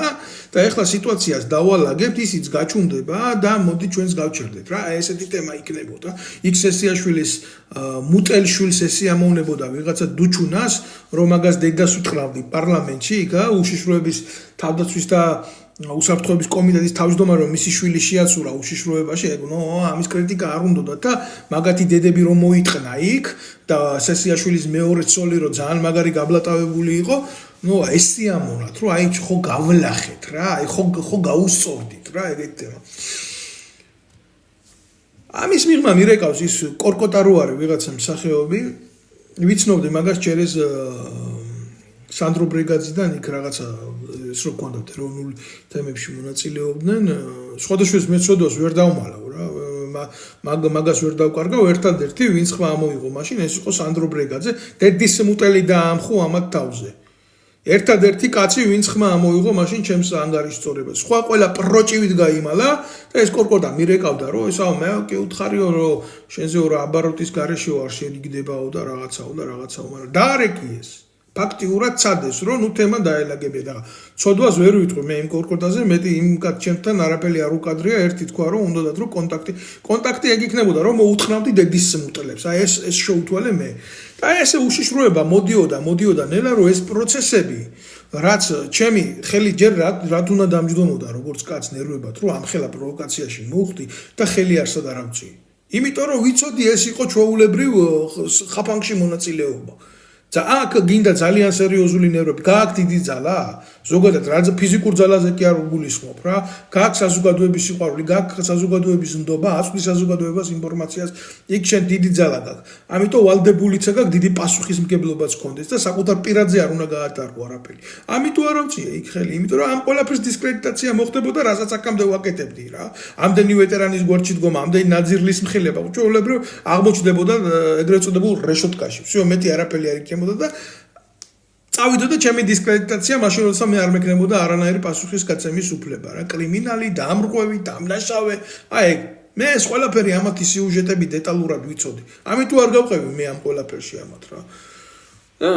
A: და ეხლა სიტუაციას დავალაგებთ ისიც გაჩუნდება და მოდი ჩვენს გავჩერდეთ რა ესეთი თემა იქნებოდა იქ სესიაშვილის მუტელშვილს ესიამოვნებოდა ვიღაცა დუჩუნას რომ მაგას დედას უთყრავდი პარლამენტში იქა უშიშროების თავდაცვის და უსაფრთხოების კომიტეტის თავმჯდომარე რომ მისი შვილი შეაცურა უშიშროებაში ამის კრიტიკა არ უნდოდა და მაგათი დედები რომ მოიტყნა იქ და სესიაშვილის მეორე ცოლი რომ ძალიან მაგარი გაბლატავებული იყო ეს სიამოვნათ რომ აი ხო გავლახეთ რა აი ხო გაუსწორდით რა ეგეთი თემა ამის მიღმა მირეკავს ის კორკოტა რო არის ვიღაცა მსახეობი ვიცნობდი მაგას ჩერეს სანდრო ბრეგაძიდან იქ რაღაცა ეს რო კონდათ ეროვნულ თემებში მონაწილეობდნენ სხვადასხვა მეცოდოს ვერ დავმალავ რა მაგას ვერ დავკარგავ ერთადერთი ვინც ხმა ამოიღო მაშინ ეს იყო სანდრო ბრეგაძე დედის მუტელი დაამხო ამათ თავზე ერთადერთი კაცი ვინც ხმა ამოიღო მაშინ ჩემს ანგარიშწორებას სხვა ყველა პროჭივით გაიმალა და ეს კორკოტა მირეკავდა რომ ესაო მე კი უთხარიო რომ შენზე რა აბაროტის გარეშეო არ შენიგდებაო და რაღაცაო მაგრამ დაარეკიეს ფაქტიურად ცადეს რომ ნუ თემა დაელაგებია და ცოდვას ვერ ვიტყვი მე იმ კორკოტაზე მეტი იმ ჩემთან არაფერი არ უკადრია ერთი თქვა რომ უნდათ რომ კონტაქტი ეგ იქნებოდა რომ მოუთხრამდი დედის მუტელებს აი ეს შეუთვალე მე და ესე უშიშროება მოდიოდა ნელა რომ ეს პროცესები რაც ჩემი ხელი ჯერ რა თუნდა დამჯდომოდა როგორც კაც ნერვებად რომ ამ ხელა პროვოკაციაში მოვხდი და ხელი არსად არ ავწი იმიტომ რომ ვიცოდი ეს იყო ჩვეულებრივ ხაფანგში მონაწილეობა და აქ გინდა ძალიან სერიოზული ნერვები გააქვთ დიდი ძალა ზოგადად რა ფიზიკურ ძალაზე კი არ უგულისხმობ რა გააქვთ საზოგადოების სიყვარული გააქვთ საზოგადოების ნდობა აწვდის საზოგადოებას ინფორმაციას იქ შენ დიდი ძალა გაქვს ამიტომ ვალდებულიც აქვს დიდი პასუხისმგებლობაც გქონდეს და საკუთარ პირადზე არ უნდა გაატარო არაფერი ამიტომ არ ავწია იქ ხელი იმიტომ რომ ამ ყველაფრის დისკრედიტაცია მოხდებოდა რასაც აქამდე ვაკეთებდი რა ამდენი ვეტერანის გვერდში დგომა ამდენი ნაძირლის მხილება უჩვეულებრივ აღმოჩნდებოდა ეგრეთ წოდებულ რეშოტკაში всё მეტი არაფერი არ იქნებოდა და წავიდოდა ჩემი დისკრედიტაცია მაშინ როცა მე არ მექნებოდა არანაირი პასუხის გაცემის უფლება რა კრიმინალი დამრღვევი დამნაშავე აი მე ეს ყველაფერი ამათი სიუჟეტები დეტალურად ვიცოდი ამიტომ არ გავყევი მე ამ ყველაფერში ამათ რა და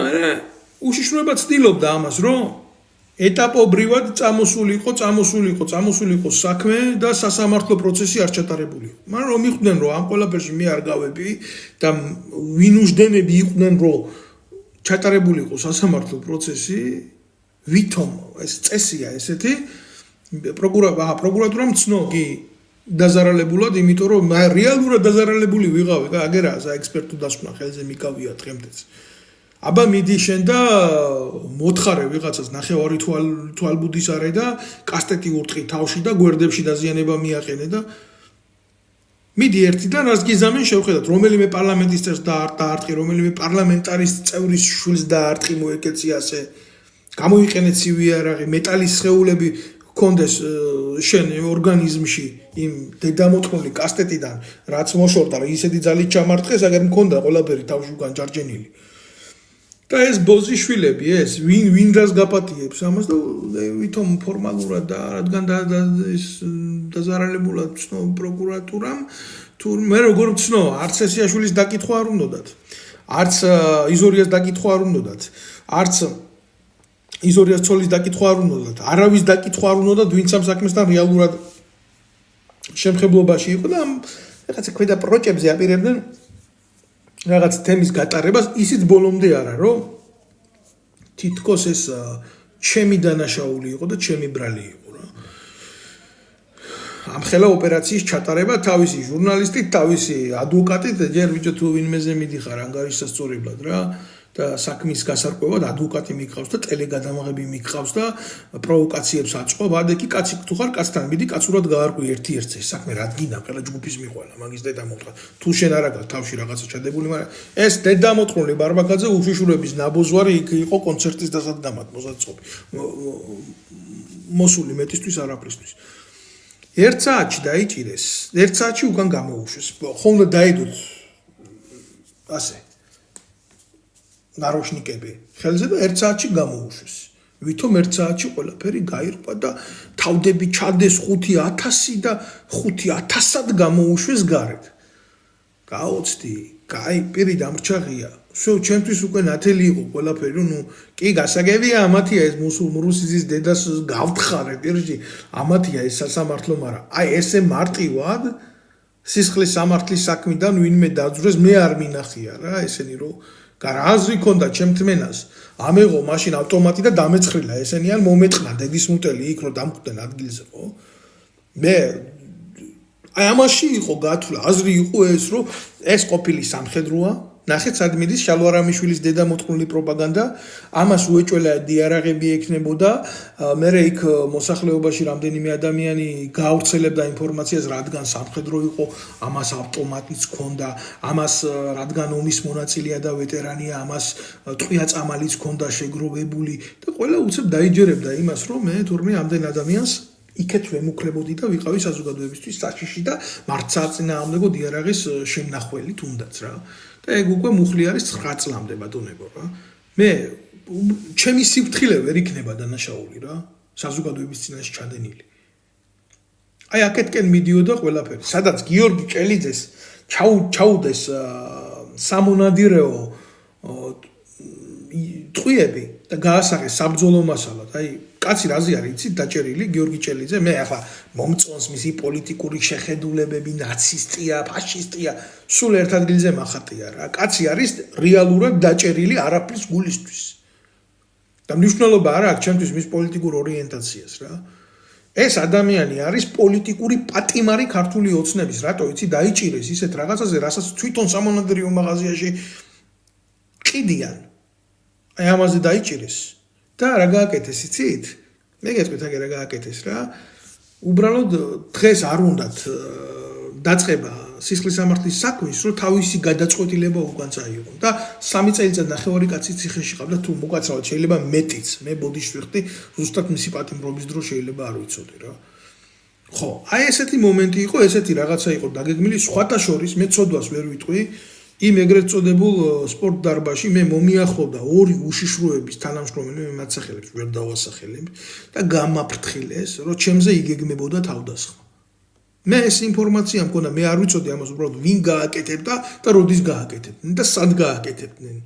A: უშიშროება ცდილობდა ამას რომ ეტაპობრივად წამოსული იყო საქმე და სასამართლო პროცესი არ ჩატარებული იყო. მაგრამ რომ მიხვდნენ რომ ამ ყველაფერში მე არ გავები და ვინ უშდენები იყვნენ რომ ჩატარებული იყო სასამართლო პროცესი, ვითომ ეს წესია ესეთი პროკურატურამ ცნო კი დაზარალებულად, იმიტომ რომ რეალურად დაზარალებული ვიღავი და აგერაა საექსპერტო დასკვნა ხელზე მიკავია დღემდეც. აბა მიდი შენ და მოთხარე ვიღაცას ნახევარი თვალბუდის არე და კასტეტი ურტყი თავში და გვერდებში დაზიანება მიაყენე და მიდი ერთიდან რას გიზამენ შევხედათ რომელიმე პარლამენტის წევრს დაარტყი, რომელიმე პარლამენტარის წევრის შვილს დაარტყი მოეკეცი ასე გამოიყენე ცივი არაღი, მეტალის სხეულები კონდეს შენ ორგანიზმში იმ დედამოწმული კასტეტიდან რაც მოშორდა რა ისეთი ძალით ჩამარტყეს, აგერ მქონდა ყველაფერი თავში უკან ჯარჯენილი. და ეს ბოზიშვილები ეს ვინ რას გაპატიებს ამას და ვითომ ფორმალურად და რადგან ეს დაზარალებულად ცნო პროკურატურამ თუ მე როგორ ცნო არც ესიაშვილის დაკითხვა არ უნდათ არც იზორიას დაკითხვა არ უნდათ არც იზორიას ცოლის დაკითხვა არ უნდათ არავის დაკითხვა არ უნდათ ვინც ამ საქმესთან რეალურად შემხებლობაში იყო და რაღაცა ქვედა პროჭებზე აპირებდნენ რაღაც თემის გატარებას ისიც ბოლომდე არა რომ თითქოს ეს ჩემი დანაშაული იყო და ჩემი ბრალი იყო რა ამ ხელა ოპერაციის ჩატარება თავისი ჟურნალისტით თავისი ადვოკატით ჯერ ბიჭო თუ ვინმეზე მიდიხარ ანგარიშსასწორებლად რა და საქმის გასარკვევად ადვოკატი მიგყავს და ტელეგადამაღები მიგყავს და პროვოკაციებს აწყობ ადეკი კაცი თუ ხარ კაცთან მიდი კაცურად გაარკვი ერთ-ერთს ეს საქმე რა დგინა ყველა ჯგუფის მიყვალა მაგის დედამოწყა თუ შენ არა გაქვს თავში რაღაცა ჩადებული მაგრამ ეს დედამოწყრული ბარბაკაძე უშიშურების ნაბოძვარი იქ იყო კონცერტის დასადგამად მოსაწყობი მოსული მეტისთვის არაფრისთვის ერთ საათში დაიჭირეს ერთ საათში უკან გამოუშვეს ხომ დაედოთ ასე ნაროშნიკები ხელზე და ერთ საათში გამოუშვეს. ვითომ ერთ საათში ყველაფერი გაირკვა და თავდები ჩადეს 5,000 და 5,000-ად გამოუშვეს გარეთ. გაოცდი, კაი, პირი დამრჩაღია. всё, ჩემთვის უკვე ნათელი იყო ყველაფერი, ნუ კი გასაგებია ამათია ეს მუსულმურუსიზის დედას გავთხარე პირში, ამათია ეს სასამართლო, მაგრამ აი ესე მარტივად სისხლის სამართლის საქმიდან ვინმე დაძვრეს, მე არ მინახია რა, ესენი რომ გარაზი ქონდა ჩემთმენას ამეღო მაშინ ავტომატი და დამეცხრილა ესენი ან მომეწყნა დედის მუტელი იქ რომ დამხვდნენ ადგილზე ხო მე აი ამაში იყო გათვლა აზრი იყო ეს რომ ეს ყოფილი სამხედროა ნახეთ სად მიდის შალვარამიშვილის დედამოწყრული პროპაგანდა ამას უეჭველა დიარაღები ექნებოდა მე იქ მოსახლეობაში რამდენიმე ადამიანი გაავრცელებდა ინფორმაციას რადგან სამხედრო იყო ამას ავტომატიც ჰქონდა ამას რადგან ომის მონაწილეა და ვეტერანია ამას ტყვია წამალიც ჰქონდა შეგროვებული და ყველა უცებ დაიჯერებდა იმას რომ მე თურმე ამდენ ადამიანს იქეთ ვემუქრებოდი და ვიყავი საზოგადოებისთვის საშიში და მართსაწინააღმდეგო დიარაღის შემნახველი თუნდაც რა და ეგ უკვე მუხლი არის 9 წლამდე ბატონებო რა მე ჩემი სიფრთხილე ვერ იქნება დანაშაული რა საზოგადოების წინაშე ჩადენილი აი აქეთკენ მიდიოდა ყველაფერი სადაც გიორგი ჭელიძეს ჩაუდეს სამონადირეო ტყვიები და გაასაღეს საბრძოლო მასალად აი კაცი რაზე არის იცით დაჭერილი გიორგი ჭელიძე მე ახლა მომწონს მისი პოლიტიკური შეხედულებები ნაცისტია ფაშისტია სულ ერთ ადგილზე მახატია რა კაცი არის რეალურად დაჭერილი არაფრის გულისთვის და მნიშვნელობა არა აქვს ჩემთვის მის პოლიტიკურ ორიენტაციას რა ეს ადამიანი არის პოლიტიკური პატიმარი ქართული ოცნების რატო იცი დაიჭირეს ისეთ რაღაცაზე რასაც თვითონ სამონადირეო მაღაზიაში ყიდიან აი ამაზე დაიჭირეს და რა გააკეთეს იცით? მე გეტყვით აგერ რა გააკეთეს რა. უბრალოდ დღეს არ უნდათ დაწყება სისხლის სამართლის საქმის, რომ თავისი გადაწყვეტილება უკან წაიღონ და 3 წელიწად ნახევარი კაცი ციხეში ყავდა თუ მოკაცრავად შეიძლება მეტიც. მე ბოდიში ვიხდი, ზუსტად მისი პატიმრობის დრო შეიძლება არ ვიცოდი რა. ხო, აი ესეთი მომენტი იყო, ესეთი რაღაცა იყო დაგეგმილი, სხვათა შორის მე ცოდვას ვერ ვიტყვი. იმ ეგრეთ წოდებულ სპორტ დარბაზში მე მომიახლოვდა ორი უშიშროების თანამშრომელი მე მათ სახელებს ვერ დავასახელებ და გამაფრთხილეს რომ ჩემზე იგეგმებოდა თავდასხმა მე ეს ინფორმაცია მქონდა მე არ ვიცოდი ამას უბრალოდ ვინ გააკეთებდა და როდის გააკეთებდნენ და სად გააკეთებდნენ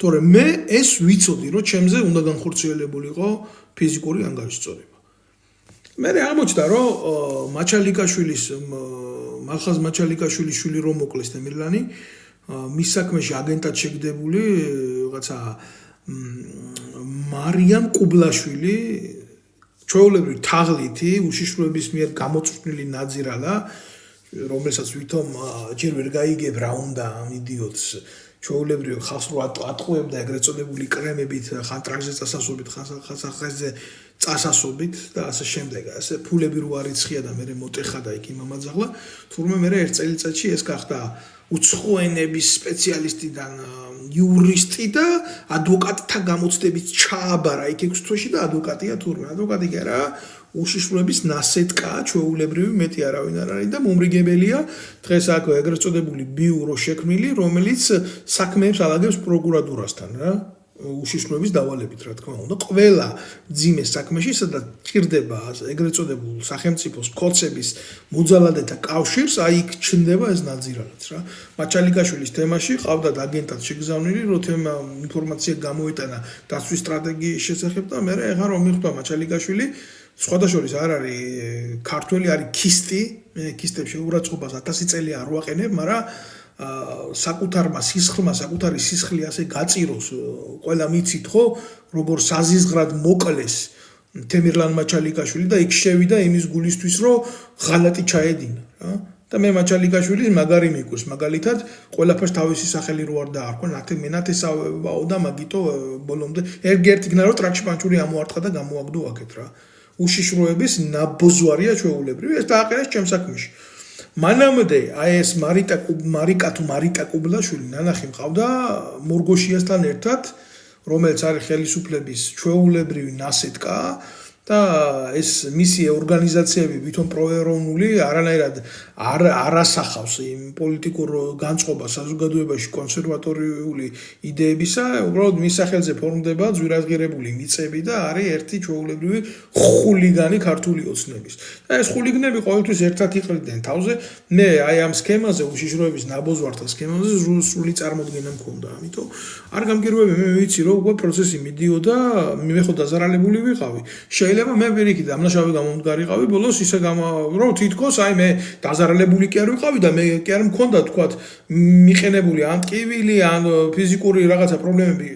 A: თორემ მე ეს ვიცოდი, რომ ჩემზე უნდა განხორციელებულიყო ფიზიკური ანგარიშწორება. მე აღმოჩნდა, რომ მაჩალიკაშვილის მალხაზ მაჩალიკაშვილის შვილი რომ მოკლეს თემირლანი, მის საქმეში აგენტად შეგდებული რაღაცა მარიამ კუბლაშვილი ჩვეულებრივ თაღლითი უშიშროების მიერ გამოწვდილი ნაძირალა, რომელსაც ვითომ ჯერ ვერ გაიგებ რა უნდა ამ იდიოტს ჩვეულებრივ ხალხს რო ატყუებდა ეგრეთ წოდებული კრემებით, ხან ტრაქზე წასასობით, ხან სახეზე წასასობით და ასე შემდეგ. ასე ფულები რო არიცხია და მე მოტეხა და იქ იმამაძაღლა, თურმე მე ერთ წელიწადში ეს გახდა უცხო ენების სპეციალისტიდან იურისტი და ადვოკატთა გამოცდებით ჩააბარა იქ 6 თვეში და ადვოკატია თურმე. ადვოკატი კი არა, უშიშროების ნასეტკა ჩვეულებრივი მეტი არავინ არ არის და მომრიგებელია დღეს აქ ეგრეთ წოდებული ბიურო შექმნილი, რომელიც საქმეებს ალაგებს პროკურატურასთან რა. უშიშროების დავალებით რა თქმა უნდა ყველა ძიმე საქმეში სადაც ჭირდება ეგრეთ წოდებულ სახელმწიფოს კოცების მოძალადეთა კავშირს აი იქ ჩნდება ეს ნაძირალაც რა მაჩალიკაშვილის თემაში ყავდათ აგენტად შეგზავნილი რომ თემა ინფორმაცია გამოიტანა დაცვის სტრატეგიის შესახებ და მე ეხლა რომ მიხვდა მაჩალიკაშვილი სხვადასხვის არ არის ქართველი არის ქისტი მე ქისტებში ურაცხყოფას 1000 წელი არ ვაყენებ მაგრამ საკუთარმა სისხლმა საკუთარი სისხლი ასე გაწიროს ყველა მიცით ხო როგორ საზიზღრად მოკლეს თემირლან მაჩალიკაშვილი და იქ შევიდა იმის გულისთვის რომ ღალატი ჩაედინა რა და მე მაჩალიკაშვილის მაგარი მიგვს მაგალითად ყველაფერს თავისი სახელი რო არ დაარქვა ნათესავებაო და მაგიტო ბოლომდე ერთ იქნა რომ ტრაქში პანჩური ამოარტყა და გამოაგდო აქეთ რა უშიშროების ნაბოზვარია ჩვეულებრივი ეს დააყენეს ჩემ საქმეში მანამდე აი ეს მარიკა კუბლაშვილი ნანახი მყავდა მორგოშიასთან ერთად რომელიც არის ხელისუფლების ჩვეულებრივი ნასეტკა და ეს მისი ორგანიზაციები ვითომ პროეროვნული არანაირად არ ასახავს იმ პოლიტიკურ განწყობას საზოგადოებაში კონსერვატორიული იდეებისა უბრალოდ მის სახელზე ფორმდება ძვირადღირებული მიწები და არის ერთი ჩვეულებრივი ხულიგანი ქართული ოცნების და ეს ხულიგნები ყოველთვის ერთად იყრიდნენ თავზე მე აი ამ სქემაზე უშიშროების ნაბოზვართა სქემაზე სრული წარმოდგენა მქონდა ამიტომ არ გამგირვები მე ვიცი რომ უკვე პროცესი მიდიოდა მე ხო დაზარალებული ვიყავი შეიძლება მე ვერიქით ამნაშავე გამომდგარიყავი ბოლოს ისე რომ თითქოს აი მე დაზარალებული კი არ ვიყავი და მე კი არ მქონდა თქვათ მიყენებული ან ტკივილი ან ფიზიკური რაღაცა პრობლემები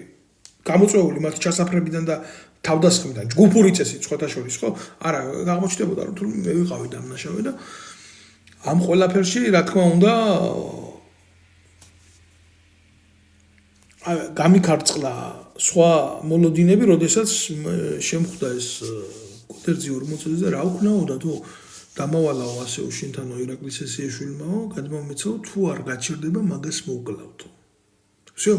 A: გამოწვეული მათი ჩასაფრებიდან და თავდასხმიდან ჯგუფური წესით სხვათა შორის ხო არა აღმოჩნდებოდა რომ თურმე მე ვიყავი დამნაშავე და ამ ყველაფერში რა თქმა უნდა გამიქარწყლა სხვა მოლოდინები, როდესაც შემხვდა ეს კოთერძი 40 და რა ვქნაოდა თუ დამავალაო ასეო შინთანო ირაკლი სესიაშვილმაო, გადმომეცაო თუ არ გაჩერდება მაგას მოვკლავთო. всё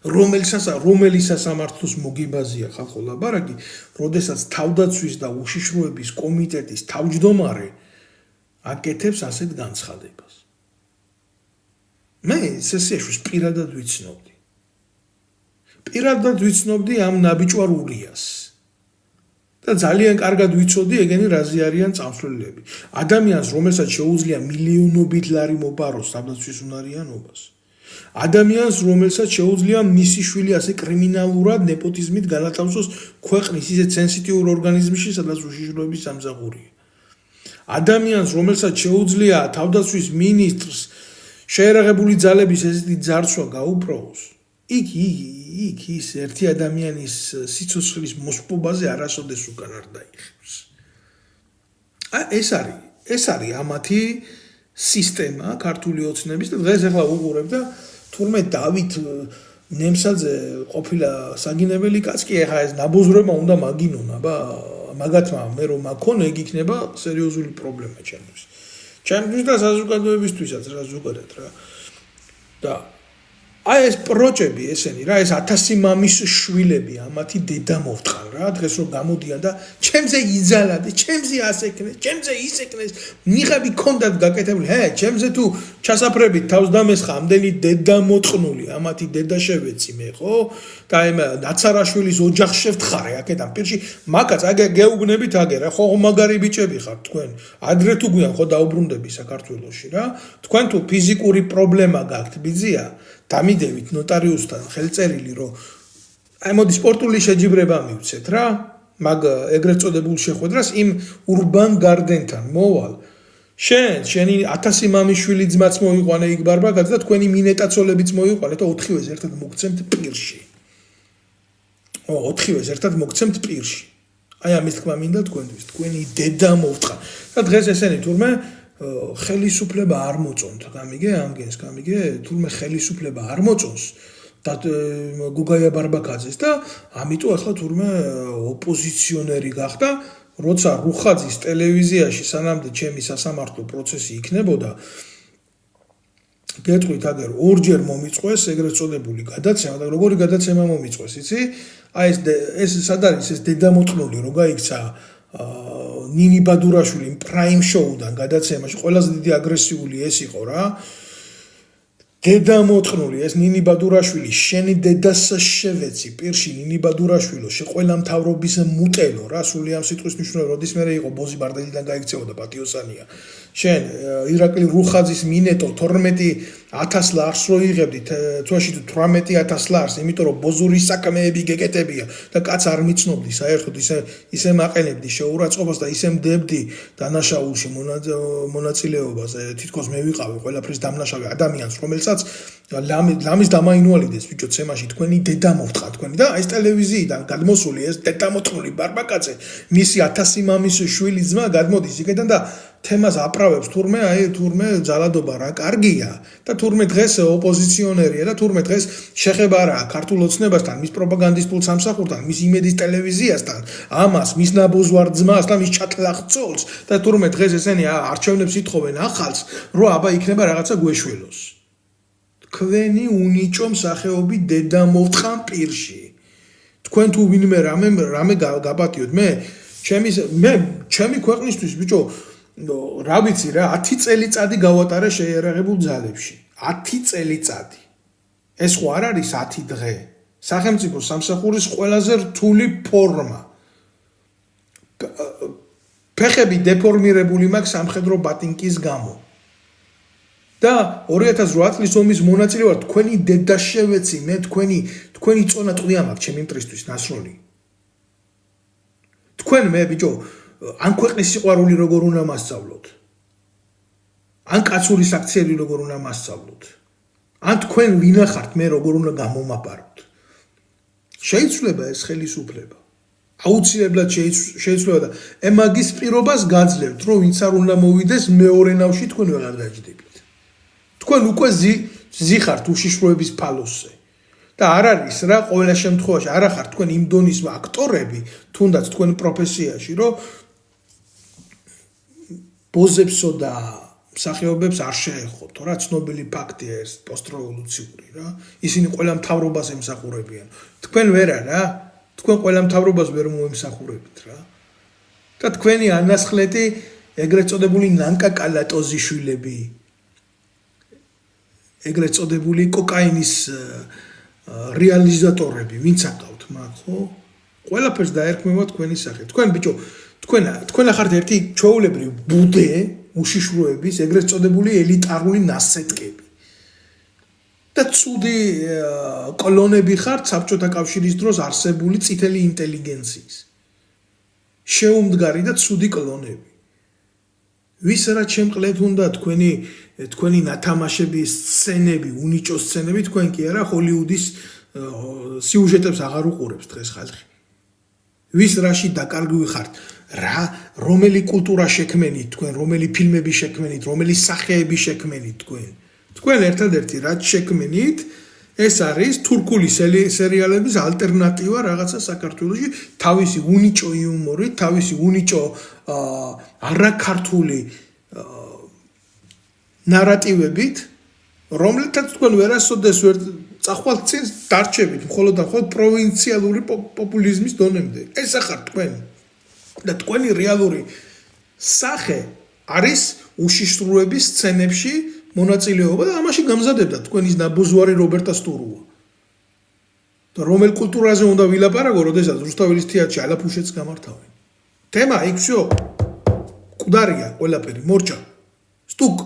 A: რომელი სასამართლოს მოგიბაზია ხალხო ლაბარაკი, როდესაც თავდაცვის და უშიშროების კომიტეტის თავმჯდომარე აკეთებს ასეთ განცხადებას. მე სესიაშვილს პირადად ვიცნობდი. პირადად ვიცნობდი ამ ნაბიჯვარ ურიას. და ძალიან კარგად ვიცოდი ეგენი რაზე არიან წამსვლელები. ადამიანს, რომელსაც შეუძლია მილიონობით ლარი მოპაროს თავდაცვის უნარიანობას. ადამიანს, რომელსაც შეუძლია მისი შვილი ასე კრიმინალურად ნეპოტიზმით განათავსოს ქვეყნის ისეთ სენსიტიურ ორგანიზმში, სადაც უშიშროების სამსახურია. ადამიანს, რომელსაც შეუძლია თავდაცვის მინისტრს შეერაღებული ძალების ესეთი ძარცვა გაუპროოს. იქ ის ერთი ადამიანის სიცოცხლის მოსპობაზე არასოდეს უკან არ დაიხევს. ეს არის ამათი სისტემა ქართული ოცნების და დღეს ახლა უყურებ და თურმე დავით ნემსაძე ყოფილა საგინებელი კაცი კი ახლა ეს ნაბოზრება უნდა მაგინონ აბა მაგათმა მე რომ მაქონე იქ იქნება სერიოზული პრობლემა ჩემთვის და საზოგადოებისთვისაც რა ზოგადად რა და აი ეს პროჭები ესენი რა ეს 1000 მამის შვილები ამათი დედა მოვტყან რა დღეს რომ გამოდიან და ჩემზე იძალადი ჩემზე ასეკნეს ჩემზე ისეკნეს მიღები კონდათ გაკეთებული ჩემზე თუ ჩასაფრებით თავს დამესხა ამდენი დედა მოტყნული ამათი დედა შევეცი მე ხო და აი ნაცარაშვილის ოჯახს შევთხარე აქედან პირში მაგაც აგე გეუბნებით აგე რა ხო მაგარი ბიჭები ხართ თქვენ ადრე თუ გვიან ხო დაუბრუნდები საქართველოში რა თქვენ თუ ფიზიკური პრობლემა გაქვთ ბიძია დამიდევით ნოტარიუსთან ხელწერილი, რომ აი მოდი სპორტული შეჯიბრება მივცეთ რა, მაგ ეგრეთ წოდებულ შეხვედრას იმ ურბან გარდენთან მოვალ. შენი 1000 მამიშვილი ძმაც მოიყვანე იქ ბარბაკაც და თქვენი მინეტაცოლებიც მოიყვანეთ და 4-ვეს ერთად მოგცემთ პირში. 4-ვეს ერთად მოგცემთ პირში. აი ამის თქმა მინდა თქვენთვის, თქვენი დედა მოვთხა. და დღეს ესენი თურმე ხელისუფლება არ მოწონთ, გამიგე ამგენს, გამიგე, თურმე ხელისუფლება არ მოწონს და გუგაია ბარბაკაძეს და ამიტომ ახლა თურმე ოპოზიციონერი გახდა, როცა რუხაძის ტელევიზიაში სანამდე ჩემი სასამართლო პროცესი იქნებოდა, გეტყვით აგერ ორჯერ მომიწყვეს ეგრეთ წოდებული გადაცემა და როგორი გადაცემა მომიწყვეს, იცი? აი ეს სად არის ეს დედამოწმული რო გაიქცა ნინი ბადურაშვილი პრაიმ შოუდან გადაცემაში ყველაზე დიდი აგრესიული ეს იყო რა. დედამოწმული ეს ნინი ბადურაშვილი შენი დედას შევეცი პირში ნინი ბადურაშვილო შეყოლა მთავრობის მუტელო რა სული ამ სიტყვის მნიშვნელობა როდის მე იყო ბოზი ბარდელიდან გაიქცეოდა პატიოსანია შენ ირაკლი რუხაძის მინეტო 12000 ლარს რო იღებდით თვეში 18000 ლარს იმიტომ რომ ბოზური საქმეები გეკეტებია და კაც არ მიცნობდი საერთოდ ისე მაყენებდი შეურაცხყოფას და ისე მდებდი დანაშაულში მონაწილეობაზე თითქოს მე ვიყავი ყველაფრის დამნაშავე ადამიანს რომელსაც ლამის დამაინვალიდეს ბიჭო ცემაში თქვენი დედა მოვთხა თქვენი და ეს ტელევიზიიდან გადმოსული ეს დედამოწმული ბარბაკაძე მისი 1000 მამის შვილი ძმა გადმოდის იქიდან და თემას აპრავებს თურმე ძალადობა რა კარგია და თურმე დღეს ოპოზიციონერია და თურმე დღეს შეხება რა ქართულ ოცნებასთან მის პროპაგანდისტულ სამსახურთან მის იმედის ტელევიზიასთან ამას მის ნაბოზვარ ძმას და მის ჩათლახწოლს და თურმე დღეს ესენი არჩევნებს ითხოვენ ახალს რომ აბა იქნება რაღაცა გვეშველოს თქვენი უნიჭო მსახეობი დედა მოვთხან პირში თქვენ თუ ვინმე რამე გაპატიოთ მე ჩემი ქვეყნისთვის ბიჭო რა ვიცი რა 10 წელიწადი გავატარე შეიარაღებულ ძალებში 10 წელიწადი ეს ხო არ არის 10 დღე სახელმწიფო სამსახურის ყველაზე რთული ფორმა ფეხები დეფორმირებული მაქვს სამხედრო ბატინკის გამო და 2008 წლის ომის მონაწილე ვარ თქვენი დედა შევეცი მე თქვენი წონა ტყვია მაქვს ჩემი მტრისთვის ნასროლი თქვენ მე ბიჭო ან ქვეყნის სიყვარული როგორ უნდა მასწავლოთ ან კაცური საქციელი როგორ უნდა მასწავლოთ ან თქვენ ვინახართ მე როგორ უნდა გამომაპაროთ შეიძლება ეს ხელისუფლება აუცილებლად შეიძლება და ემაგის პირობას გაძლევთ რომ ვინც არ უნდა მოვიდეს მეორე ნავში თქვენ ვეღარ გაჯდებით თქვენ უკვე ზიხართ უშიშროების ფალოსზე და არ არის რა ყველა შემთხვევაში არ ახართ თქვენ იმ დონის აქტორები თუნდაც თქვენ პროფესიაში რომ ბოზებსო და მსახიობებს არ შეეხოთ რა ცნობილი ფაქტია ეს პოსტრევოლუციური რა ისინი ყველა მთავრობას ემსახურებიან თქვენ ვერა რა თქვენ ყველა მთავრობას ვერ მოემსახურებით რა და თქვენი ანასხლეტი ეგრეთ წოდებული ნანკა კალატოზიშვილები ეგრეთ წოდებული კოკაინის რეალიზატორები ვინც აკავთ მაგ ხო ყველაფერს დაერქმევა თქვენი სახე თქვენ ბიჭო თქვენ ახართ ერთი ჩვეულებრივ ბუდე უშიშროების ეგრეთ წოდებული ელიტარული ნასცეტკები და ცუდი კოლონები ხართ საბჭოთა კავშირის დროს არსებული წითელი ინტელიგენციის შეუმდგარი და ცუდი კოლონები ვის რა ჩემყლეთ უნდა თქვენი ნათამაშების სცენები უნიჭო სცენები თქვენ კი არა ჰოლივუდის სიუჟეტებს აღარ უყურებს დღეს ხალხი ვის რაში დაკარგვი ხართ რა რომელი კულტურა შექმენით თქვენ რომელი ფილმები შექმენით რომელი სახეები შექმენით თქვენ ერთადერთი რაც შექმენით ეს არის თურქული სერიალების ალტერნატივა რაღაცა საქართველოში თავისი უნიჭო იუმორით თავისი უნიჭო არაქართული ნარატივებით რომლითაც თქვენ ვერასოდეს ვერ წახვალთ წინ დარჩებით მხოლოდ და მხოლოდ პროვინციალური პოპულიზმის დონემდე ეს ახარ თქვენ და თქვენი რეალური სახე არის უშიშროების სცენებში მონაწილეობა და ამაში გამზადებდა თქვენის ნაბუზვარი რობერტა სტურუა და რომელ კულტურაზე უნდა ვილაპარაკო როდესაც რუსთაველის თეატრში ალაფუშეთს გამართავენ თემა იქ всё კუდარია ყველაფერი მორჭა სტუკ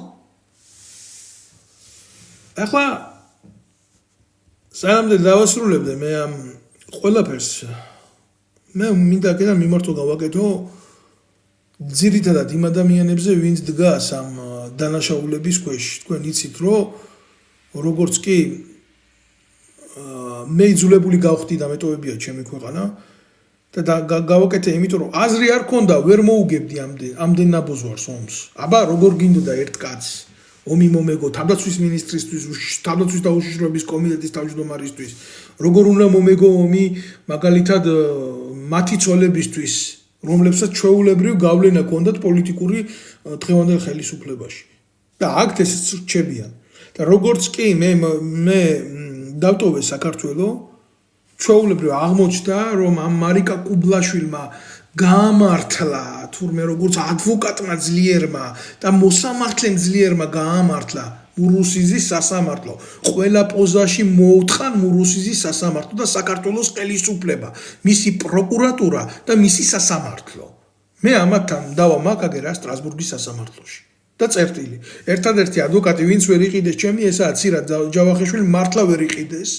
A: ახლა სანამდე დავასრულებდე მე ამ ყველაფერს მე მინდა კიდევ მიმართო გავაკეთო ძირითადად იმ ადამიანებზე ვინც დგას ამ დანაშაულების ქვეშ თქვენ იცით რომ როგორც კი მე იძულებული გავხდი და მეტოვებია ჩემი ქვეყანა და გავაკეთე იმიტომ რომ აზრი არ ქონდა ვერ მოუგებდი ამდენ ნაბოზვარს ომს აბა როგორ გინდოდა ერთ კაცს ომი მომეგო თავდაცვის მინისტრისთვის თავდაცვის და უშიშროების კომიტეტის თავმჯდომარისთვის როგორ უნდა მომეგო ომი მაგალითად მათი ცოლებისთვის რომლებსაც ჩვეულებრივ გავლენა ჰქონდათ პოლიტიკური დღევანდელ ხელისუფლებაში და აქ ეს რჩებიან და როგორც კი მე დავტოვე საქართველოს ჩვეულებრივ აღმოჩნდა რომ ამ მარიკა კუბლაშვილმა გაამართლა თურმე როგორც ადვოკატმა ძლიერმა და მოსამართლემ ძლიერმა გაამართლა მურუსიზის სასამართლო ყველა პოზაში მოუთხან მურუსიზის სასამართლო და საქართველოს ხელისუფლება მისი პროკურატურა და მისი სასამართლო მე ამათთან დავამაკაგე რა სტრასბურგის სასამართლოში და წერტილი ერთადერთი ადვოკატი ვინც ვერ იყიდეს ჩემი ესაა ცირად ჯავახიშვილი მართლა ვერ იყიდეს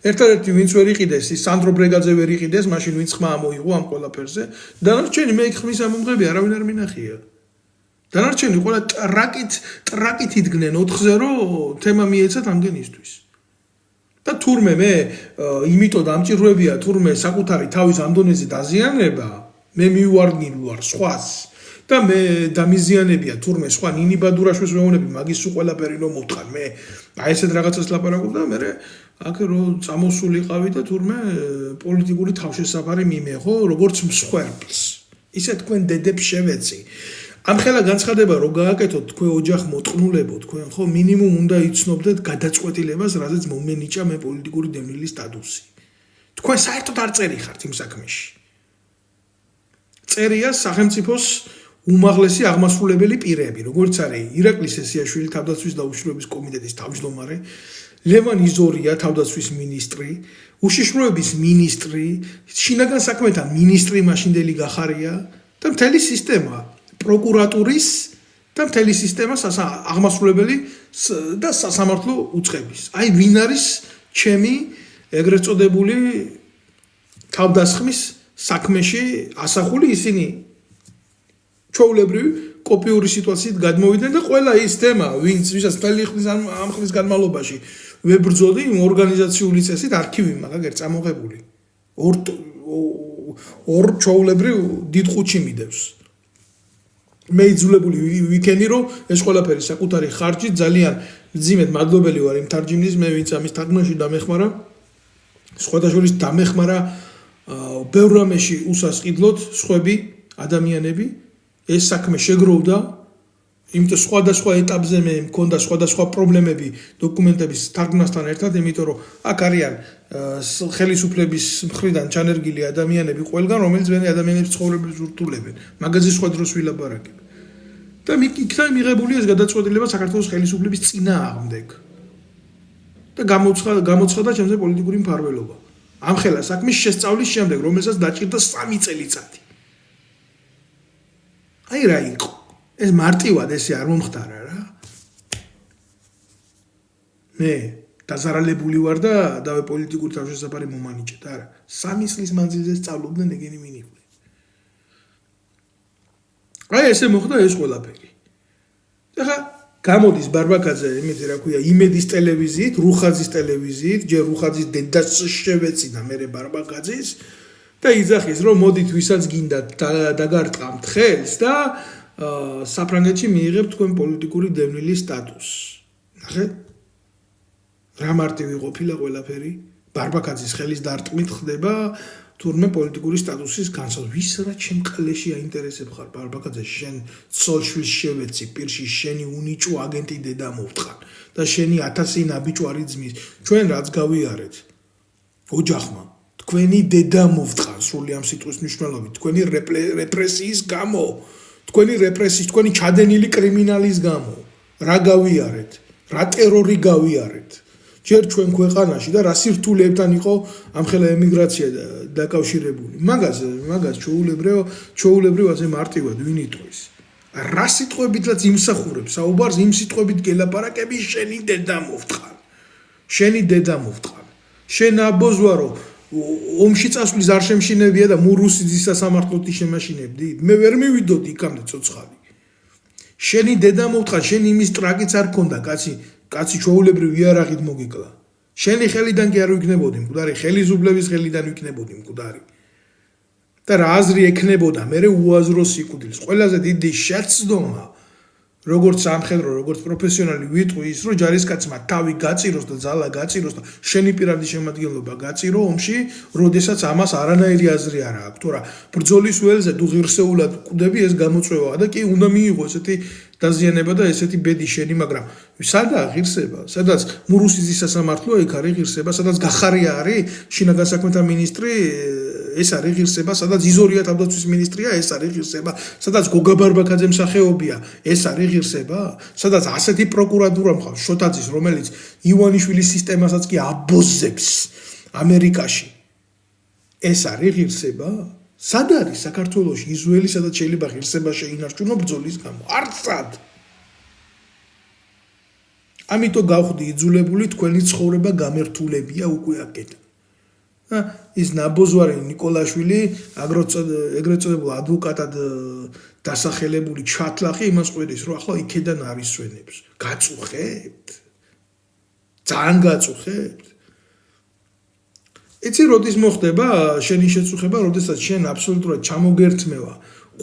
A: ერთადერთი ვინც ვერ იყიდეს ის სანდრო ბრეგაძე ვერ იყიდეს მაშინ ვინც ხმა ამოიღო ამ ყველაფერზე დანარჩენი მე იქ ხმის ამომღები არავინ არ მინახია დანარჩენი ყველა ტრაკით იდგნენ 4-ზე რომ თემა მიეცათ ამდენისთვის და თურმე მე იმიტომ დამჭირვებია თურმე საკუთარი თავის ამ დონეზე დაზიანება მე მივარდნილ ვარ სხვას და მე დამიზიანებია თურმე სხვა ნინი ბადურაშვილს ვეუბნები მაგის სულ ყველაფერი რომ მოვთხარ მე აი ესეთ რაღაცას ლაპარაკობ და მე აქ რომ წამოსულიყავი და თურმე პოლიტიკური თავშესაფარი მიმეღო როგორც მსხვერპლს ისე თქვენ დედებს შევეცი ამხელა განცხადება რომ გააკეთოთ თქვენ ოჯახ მოტყნულებო თქვენ ხო მინიმუმ უნდა იცნობდეთ გადაწყვეტილებას რაზეც მომენიჭა მე პოლიტიკური დევნილის სტატუსი თქვენ საერთოდ არ წერი ხართ იმ საქმეში წერია სახელმწიფოს უმაღლესი აღმასრულებელი პირები როგორც არის ირაკლი სესიაშვილი თავდაცვის და უშიშროების კომიტეტის თავმჯდომარე ლევან იზორია თავდაცვის მინისტრი უშიშროების მინისტრი შინაგან საქმეთა მინისტრი მაშინდელი გახარია და მთელი სისტემა პროკურატურის და მთელი სისტემა აღმასრულებელი და სასამართლო უწყების აი ვინ არის ჩემი ეგრეთ წოდებული თავდასხმის საქმეში ასახული ისინი ჩვეულებრივ კოპიური სიტუაციით გადმოვიდნენ და ყველა ის თემა ვისაც მთელი ხნის განმავლობაში ვებრძოდი იმ ორგანიზაციული წესით არქივი მაგ ერთ წამოღებული ორ ჩვეულებრივ დიდ ხუთში მიდევს მე იძულებული ვიქენი რომ ეს ყველაფერი საკუთარი ხარჯით ძალიან მძიმედ მადლობელი ვარ იმ თარჯიმნის მე ვინც ამის თარგმანში დამეხმარა სხვადასხვა დამეხმარა ბევრ რამეში უსასყიდლოდ სხვები ადამიანები ეს საქმე შეგროვდა იმიტომ სხვადასხვა ეტაპზე მე მქონდა სხვადასხვა პრობლემები დოკუმენტების თარგმნასთან ერთად იმიტომ რომ აქ არიან ხელისუფლების მხრიდან ჩანერგილი ადამიანები ყველგან რომელიც ვენი ადამიანების ცხოვრებას ურთულებენ მაგაზე სხვა დროს ვილაპარაკებ და იქნა მიღებული ეს გადაწყვეტილება საქართველოს ხელისუფლების წინააღმდეგ და გამოცხადა ჩემზე პოლიტიკური მფარველობა ამხელა საქმის შესწავლის შემდეგ რომელსაც დაჭირდა 3 წელიწადი აი რა იყო ეს მარტივად ესე არ მომხდარა რა მე დაზარალებული ვარ და დავე პოლიტიკური თავშესაფარი მომანიჭეთ არა 3 წლის მანძილზე სწავლობდნენ ეგენი მინიხვი აი ესე მოხდა ეს ყველაფერი ეხა გამოდის ბარბაკაძე იმედი რა ქვია იმედის ტელევიზიით რუხაძის ტელევიზიით ჯერ რუხაძის დედას შევეცი და მე ბარბაკაძის და იძახის რომ მოდით ვისაც გინდა დაგარტყამთ ხელს და საფრანგეთში მიიღებთ თქვენ პოლიტიკური დევნილის სტატუსს. ნახეთ? რა მარტივი ყოფილა ყველაფერი? ბარბაკაძის ხელის დარტყმით ხდება თურმე პოლიტიკური სტატუსის განსაზღვრა. ვის რა ჩემ ყლეში აინტერესებ ხარ ბარბაკაძე შენ ცოლშვილს შევეცი პირში შენი უნიჭო აგენტი დედა მოვთხარ და შენი 1000 ნაბიჯვარი ძმის ჩვენ რაც გავიარეთ ოჯახმა თქვენი დედა მოვთხარ სრული ამ სიტყვის მნიშვნელობით თქვენი რეპრესიის გამო თქვენი რეპრესიის თქვენი ჩადენილი კრიმინალის გამო რა გავიარეთ რა ტერორი გავიარეთ ჯერ ჩვენ ქვეყანაში და რა სირთულეებთან იყო ამხელა ემიგრაცია დაკავშირებული მაგას ჩვეულებრივ ასე მარტივად ვინ იტყვის რა სიტყვებითაც იმსახურებს საუბარს იმ სიტყვებით გელაპარაკები შენი დედა მოვთხარ შენ აბოზვარო ომში წასვლის არ შემშინებია და მურუსიძის სასამართლოთი შემაშინებდი მე ვერ მივიდოდი იქამდე ცოცხალი შენი დედა მოთხა შენ იმის ტრაკიც არ ქონდა კაცი ჩვეულებრივ იარაღით მოგიკლა შენი ხელიდან კი არ ვიქნებოდი მკვდარი ხელისუფლების ხელიდან ვიქნებოდი მკვდარი და რა აზრი ექნებოდა მე უაზრო სიკვდილს ყველაზე დიდი შეცდომა როგორც სამხედრო როგორც პროფესიონალი ვიტყვი ის რომ ჯარისკაცმა თავი გაწიროს და ძალა გაწიროს და შენი პირადი შემადგენლობა გაწირო ომში როდესაც ამას არანაირი აზრი არ აქვს თორა ბრძოლის ველზე თუ ღირსეულად კვდები ეს გამოწვევაა და კი უნდა მიიღო ესეთი დაზიანება და ესეთი ბედი შენი მაგრამ სადაა ღირსება სადაც მურუსიძის სასამართლო იქ არის ღირსება სადაც გახარია არის შინაგან საქმეთა მინისტრი ეს არის ღირსება სადაც იზორია თავდაცვის მინისტრია ეს არის ღირსება სადაც გოგა ბარბაკაძე მსახეობია ეს არის ღირსება სადაც ასეთი პროკურატურა მყავს შოთაძის რომელიც ივანიშვილის სისტემასაც კი აბოზებს ამერიკაში ეს არის ღირსება სად არის საქართველოში იზუელი სადაც შეიძლება ღირსება შეინარჩუნო ბრძოლის გამო არცად ამიტომ გავხდი იძულებული თქვენი ცხოვრება გამერთულებია უკვე აქედან ის ნაბოზვარი ნიკოლაშვილი ეგრეთ წოდებულ ადვოკატად დასახელებული ჩათლახი იმას ყვირის რომ ახლა იქედან არის სვენებს გაწუხებთ ძალიან გაწუხებთ იცი როდის მოხდება შენი შეწუხება როდესაც შენ აბსოლუტურად ჩამოგერთმევა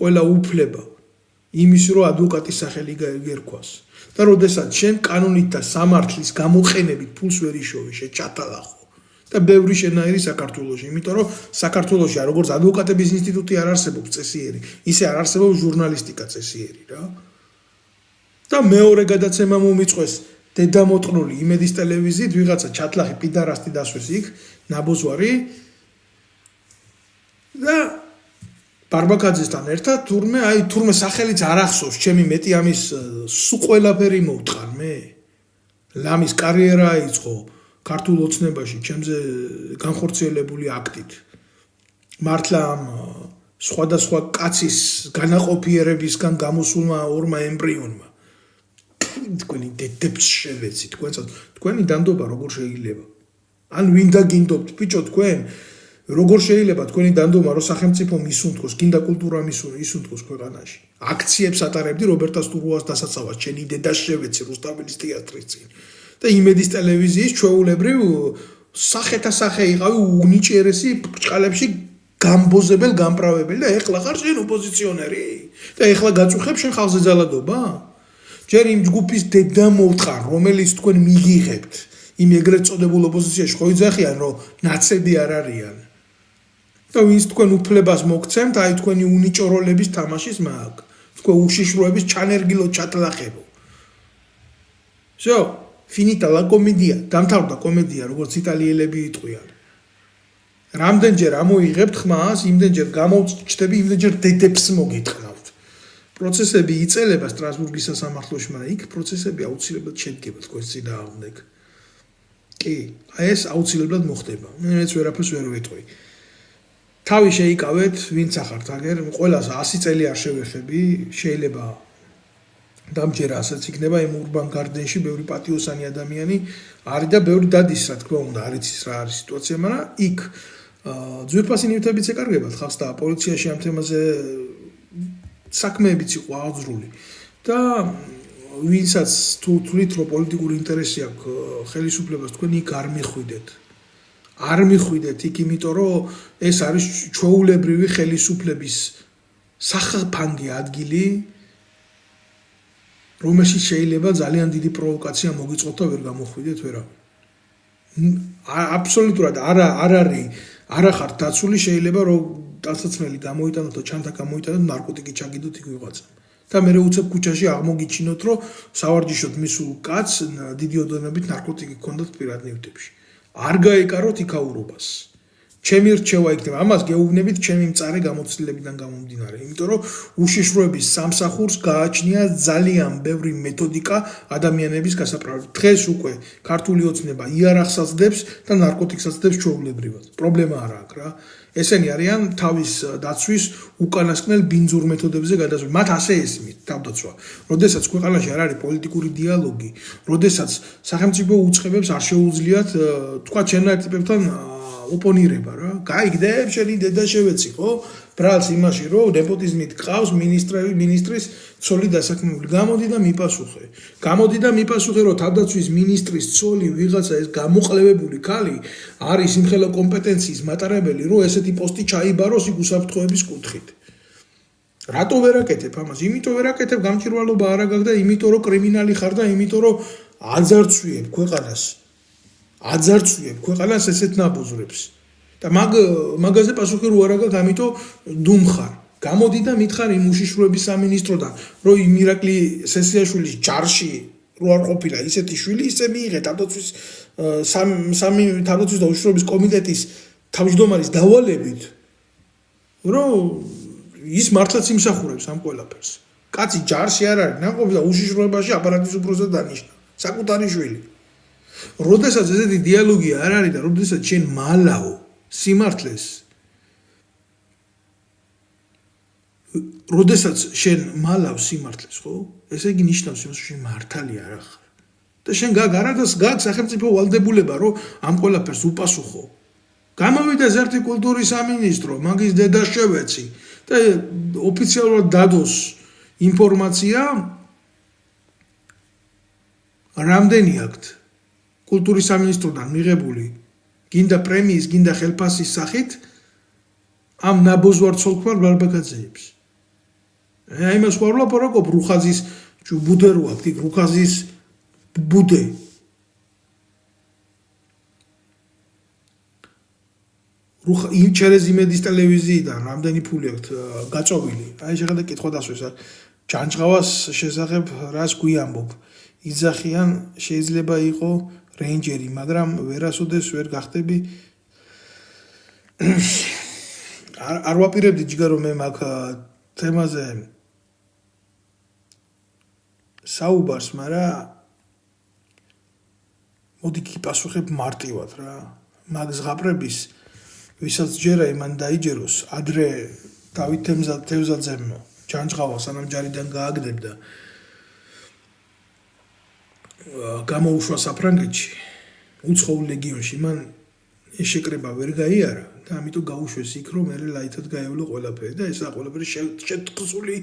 A: ყველა უფლება იმის რომ ადვოკატის სახელი გერქვას და როდესაც შენ კანონით და სამართლის გამოყენებით ფულს ვერ იშოვი შეჩათალახო და ბევრი შენაირი საქართველოში, იმიტომ რომ საქართველოში როგორც ადვოკატების ინსტიტუტი არ არსებობს წესიერი, ისე არ არსებობს ჟურნალისტიკა წესიერი რა. და მეორე გადაცემა მომიწყვეს დედამოწყნული იმედის ტელევიზიით ვიღაცა ჩათლახი პიდარასტი დასვეს იქ, ნაბოზვარი და ბარბაკაძესთან ერთად თურმე სახელიც არ ახსოვს, ჩემი მეტი ამის სულ ყველაფერი მოვტყარ მე. ლამის კარიერა აიწყო ქართულ ოცნებაში ჩემზე განხორციელებული აქტით მართლა ამ სხვადასხვა კაცის განაყოფიერებისგან გამოსულმა ორმა ემბრიონმა თქვენი დედებს შევეცი თქვენი დანდობა როგორ შეიძლება ან ვინ დაგინდობთ ბიჭო თქვენ როგორ შეიძლება თქვენი დანდობა რომ სახელმწიფო მისუნთქოს გინდა კულტურა მისუნთქოს ქვეყანაში აქციებს ატარებდი რობერტა სტურუას დასაცავად შენი დედას შევეცი რუსთაველის თეატრის წინ და იმედის ტელევიზიის ჩვეულებრივ სახეთა სახე იყავი უნიჭიერესი ბრჭყალებში გამბოზებელ გამправებელი და ეხლა ხარ შენ ოპოზიციონერი და ეხლა გაწუხებ შენ ხალხზე ძალადობა ჯერ იმ ჯგუფის დედა მოვთხარ რომელიც თქვენ მიგიღებთ იმ ეგრეთ წოდებულ ოპოზიციაში ხო იძახიან რომ ნაცები არ არიან და ვინც თქვენ უფლებას მოგცემთ აი თქვენი უნიჭოროლების თამაშის მაგ თქვენ უშიშროების ჩანერგილო ჩატლახებო всё finita la commedia დამთავრდა კომედია როგორც იტალიელები იტყვიან რამდენჯერ ამოიღებთ ხმას იმდენჯერ გამოვჭდები იმდენჯერ დედებს მოგიტყნავთ პროცესები იწელება სტრასბურგის სასამართლოში მაგრამ იქ პროცესები აუცილებლად შედგება თქვენს წინააღმდეგ კი აი ეს აუცილებლად მოხდება მეც ვერაფერს ვერ ვიტყვი თავი შეიკავეთ ვინც ახართ აგერ ყველას 100 წელი არ შევეხები შეიძლება დამჯერა ასეც იქნება იმ ურბან გარდენში ბევრი პატიოსანი ადამიანი არის და ბევრი დადის რა თქმა უნდა არ იცის რა არის სიტუაცია მაგრამ იქ ძვირფასი ნივთებიც ეკარგებათ ხალხს და პოლიციაში ამ თემაზე საქმეებიც იყო აღძრული და ვინცაც თუ თვლით რომ პოლიტიკური ინტერესი აქვს ხელისუფლებას თქვენ იქ არ მიხვიდეთ იქ იმიტომ რომ ეს არის ჩვეულებრივი ხელისუფლების სახალხო ადგილი რომელშიც შეიძლება ძალიან დიდი პროვოკაცია მოგიწყოთ და ვერ გამოხვიდეთ ვერავინ. აბსოლუტურად არ ახართ დაცული შეიძლება რომ დასაცმელი გამოიტანოთ და ჩანთა გამოიტანოთ ნარკოტიკი ჩაგიდოთ იქ ვიღაცა. და მე უცებ ქუჩაში აღმოგიჩინოთ რომ სავარჯიშოდ მისულ კაცს დიდი ოდენობით ნარკოტიკი ჰქონდათ პირად ნივთებში. არ გაეკაროთ იქაურობას. ჩემი რჩევა იქნება ამას გეუბნებით ჩემი მწარე გამოცდილებიდან გამომდინარე იმიტომ რომ უშიშროების სამსახურს გააჩნია ძალიან ბევრი მეთოდიკა ადამიანების გასაправად დღეს უკვე ქართული ოცნება იარაღსაც დებს და ნარკოტიკსაც დებს ჩვეულებრივად პრობლემა არ აქვს რა ესენი არიან თავის დაცვის უკანასკნელ ბინძურ მეთოდებზე გადასული. მათ ასე ესმით თავდაცვა. როდესაც ქვეყანაში არ არის პოლიტიკური დიალოგი, როდესაც სახელმწიფო უწყებებს არ შეუძლიათ თქვა ჩემნაირ ტიპებთან ოპონირება რა. გაიგდებ შენი დედა შევეცი, ხო? ბრალს იმაში, რომ ნეპოტიზმით გყავს მინისტრის ცოლი დასაქმებული. გამოდი და მიპასუხე. გამოდი და მიპასუხე, რომ თავდაცვის მინისტრის ცოლი ვიღაცა ეს გამოყლევებული ქალი არის იმხელა კომპეტენციის მატარებელი, რომ ესეთი პოსტი ჩაიბაროს იქ უსაფრთხოების კუთხით. რატო ვერ აკეთებ ამას? იმიტომ ვერ აკეთებ, გამჭირვალობა არ აგაგ და იმიტომ რომ კრიმინალი ხარ და იმიტომ რომ აძარცვიებ ქვეყანას. აძარცვიებ ქვეყანას ესეთ ნაბოზრებს. და მაგაზე პასუხი რო არ აგაქვს, ამიტომ დუმხარ. გამოდი და მითხარ იმ უშიშროების სამინისტროდან, რომ იმ ირაკლი სესიაშვილის ჯარში რო არ ყოფილა ისეთი შვილი, ისე მიიღე თავდაცვის თავდაცვის და უშიშროების კომიტეტის თავმჯდომარის დავალებით, რომ ის მართლაც იმსახურებს ამ ყველაფერს. კაცი ჯარში არ არის, ნაყოფი და უშიშროებაში აპარატის უფროსად დანიშნა. საკუთარი შვილი. როდესაც ესეთი დიალოგი არ არის და როდესაც შენ მალაო სიმართლეს როდესაც შენ მალავ სიმართლეს, ხო? ესე იგი ნიშნავს იმას, რომ შენ მართალი არ ახარ. და შენ გარადას გაქვს სახელმწიფო ვალდებულება, რომ ამ ყველაფერს უპასუხო. გამოვიდა ზერთი კულტურის სამინისტრო, მაგის დედა შევეცი და ოფიციალურად დადოს ინფორმაცია რამდენი აქვთ კულტურის სამინისტროდან მიღებული გინდა პრემიის, გინდა ხელფასის სახით ამ ნაბოზვარ ცოლქვარ ბარბაკაძეებს. აი მას ვარ ვლაპარაკობ რუხაზის ბუდე რო აქვს, იქ რუხაზის ბუდე. ჩერეზიმედის ტელევიზიიდან რამდენი ფული აქვს გაწოვილი. აი შეხედე კითხვა დასვეს ჯანჯღავას შესახებ რას გვიამბობ. იძახიან შეიძლება იყო რეინჯერი, მაგრამ ვერასოდეს ვერ გახდები. არ ვაპირებდი ჯიგარო მე მაგ თემაზე საუბარს, მაგრამ მოდი გიპასუხებ მარტივად რა. მაგ ზღაპრების ვისაც ჯერა იმან დაიჯეროს, ადრე დავით თევზაძემ ჯანჯღავა სანამ ჯარიდან გააგდებდა გამოუშვა საფრანგეთში, უცხოურ ლეგიონში, მან ეს შეკრება ვერ გაიარა და ამიტომ გაუშვეს იქ, რომ მე ლაითად გაევლო ყველაფერი და ესა ყველაფერი შეთქმული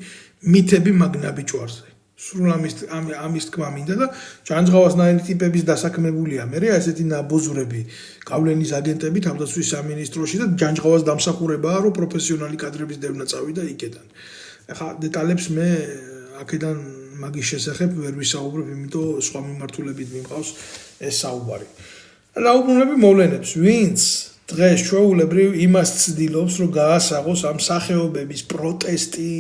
A: მითები მაგნაბიჭვარზე. სულ ამის თქმა მინდა და ჯანჯღავასნაირი ტიპების დასაქმებულია. მე ესეთი ნაბოზრები, გავლენის აგენტები თავდაცვის სამინისტროში და ჯანჯღავას დამსახურებაა, რომ პროფესიონალი კადრების დევნა წავიდა იქედან. ახლა დეტალებს მე აქედან მაგის შესახებ ვერ ვისაუბრებ, იმიტომ სხვა მიმართულებით მიმყავს ეს საუბარი. რაუბრუნები მოვლენებს, ვინც დღეს ჩვეულებრივ იმას ცდილობს, რომ გაასაღოს ამ სახეობების პროტესტი,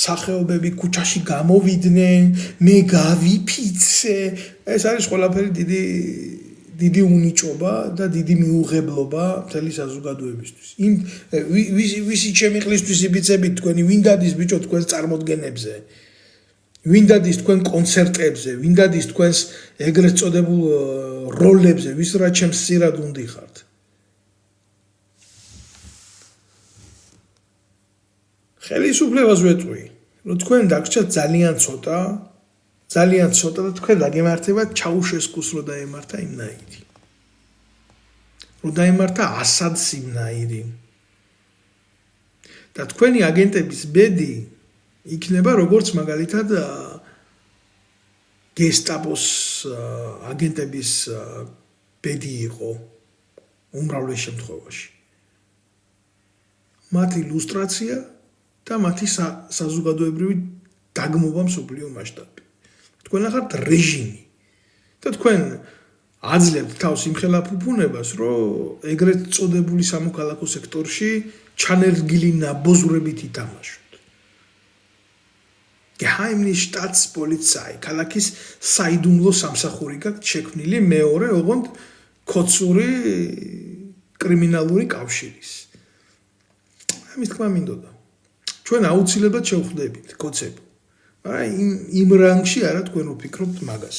A: სახეობები ქუჩაში გამოვიდნენ, მე გავიფიცე, ეს არის ყველაფერი დიდი უნიჭობა და დიდი მიუღებლობა მთელი საზოგადოებისთვის. ვისი ჩემი ყლისთვის იბიცებით თქვენი, ვინ დადის ბიჭო თქვენს წარმოდგენებზე? ვინ დადის თქვენ კონცერტებზე, ვინ დადის თქვენს ეგრეთ წოდებულ როლებზე, ვის რა ჩემს სირად უნდიხართ? ხელისუფლებას ვეტყვი, რომ თქვენ დაგჭირთ ძალიან ცოტა და თქვენ დაგემართებათ ჩაუშესკუს რო დაემართა იმნაირი. რო დაემართა ასადს იმნაირი. და თქვენი აგენტების ბედი იქნება როგორც მაგალითად გესტაპოს აგენტების ბედი იყო უმრავლეს შემთხვევაში. მათი ილუსტრაცია და მათი საზოგადოებრივი დაგმობა მსოფლიო მასშტაბით. თქვენ ახართ რეჟიმი და თქვენ აძლევთ თავს იმხელა ფუფუნებას, რომ ეგრეთ წოდებული სამოქალაქო სექტორში ჩანერგილი ნაბოზრებით ითამაშოთ. Geheimnis Staatspolizei, ქალაქის საიდუმლო სამსახური გაქვთ შექმნილი მეორე ოღონდ ქოცური კრიმინალური კავშირის. ამის თქმა მინდოდა. ჩვენ აუცილებლად შევხვდებით კოცებ. მაგრამ იმ რანგში არა თქვენ ვფიქრობთ მაგას.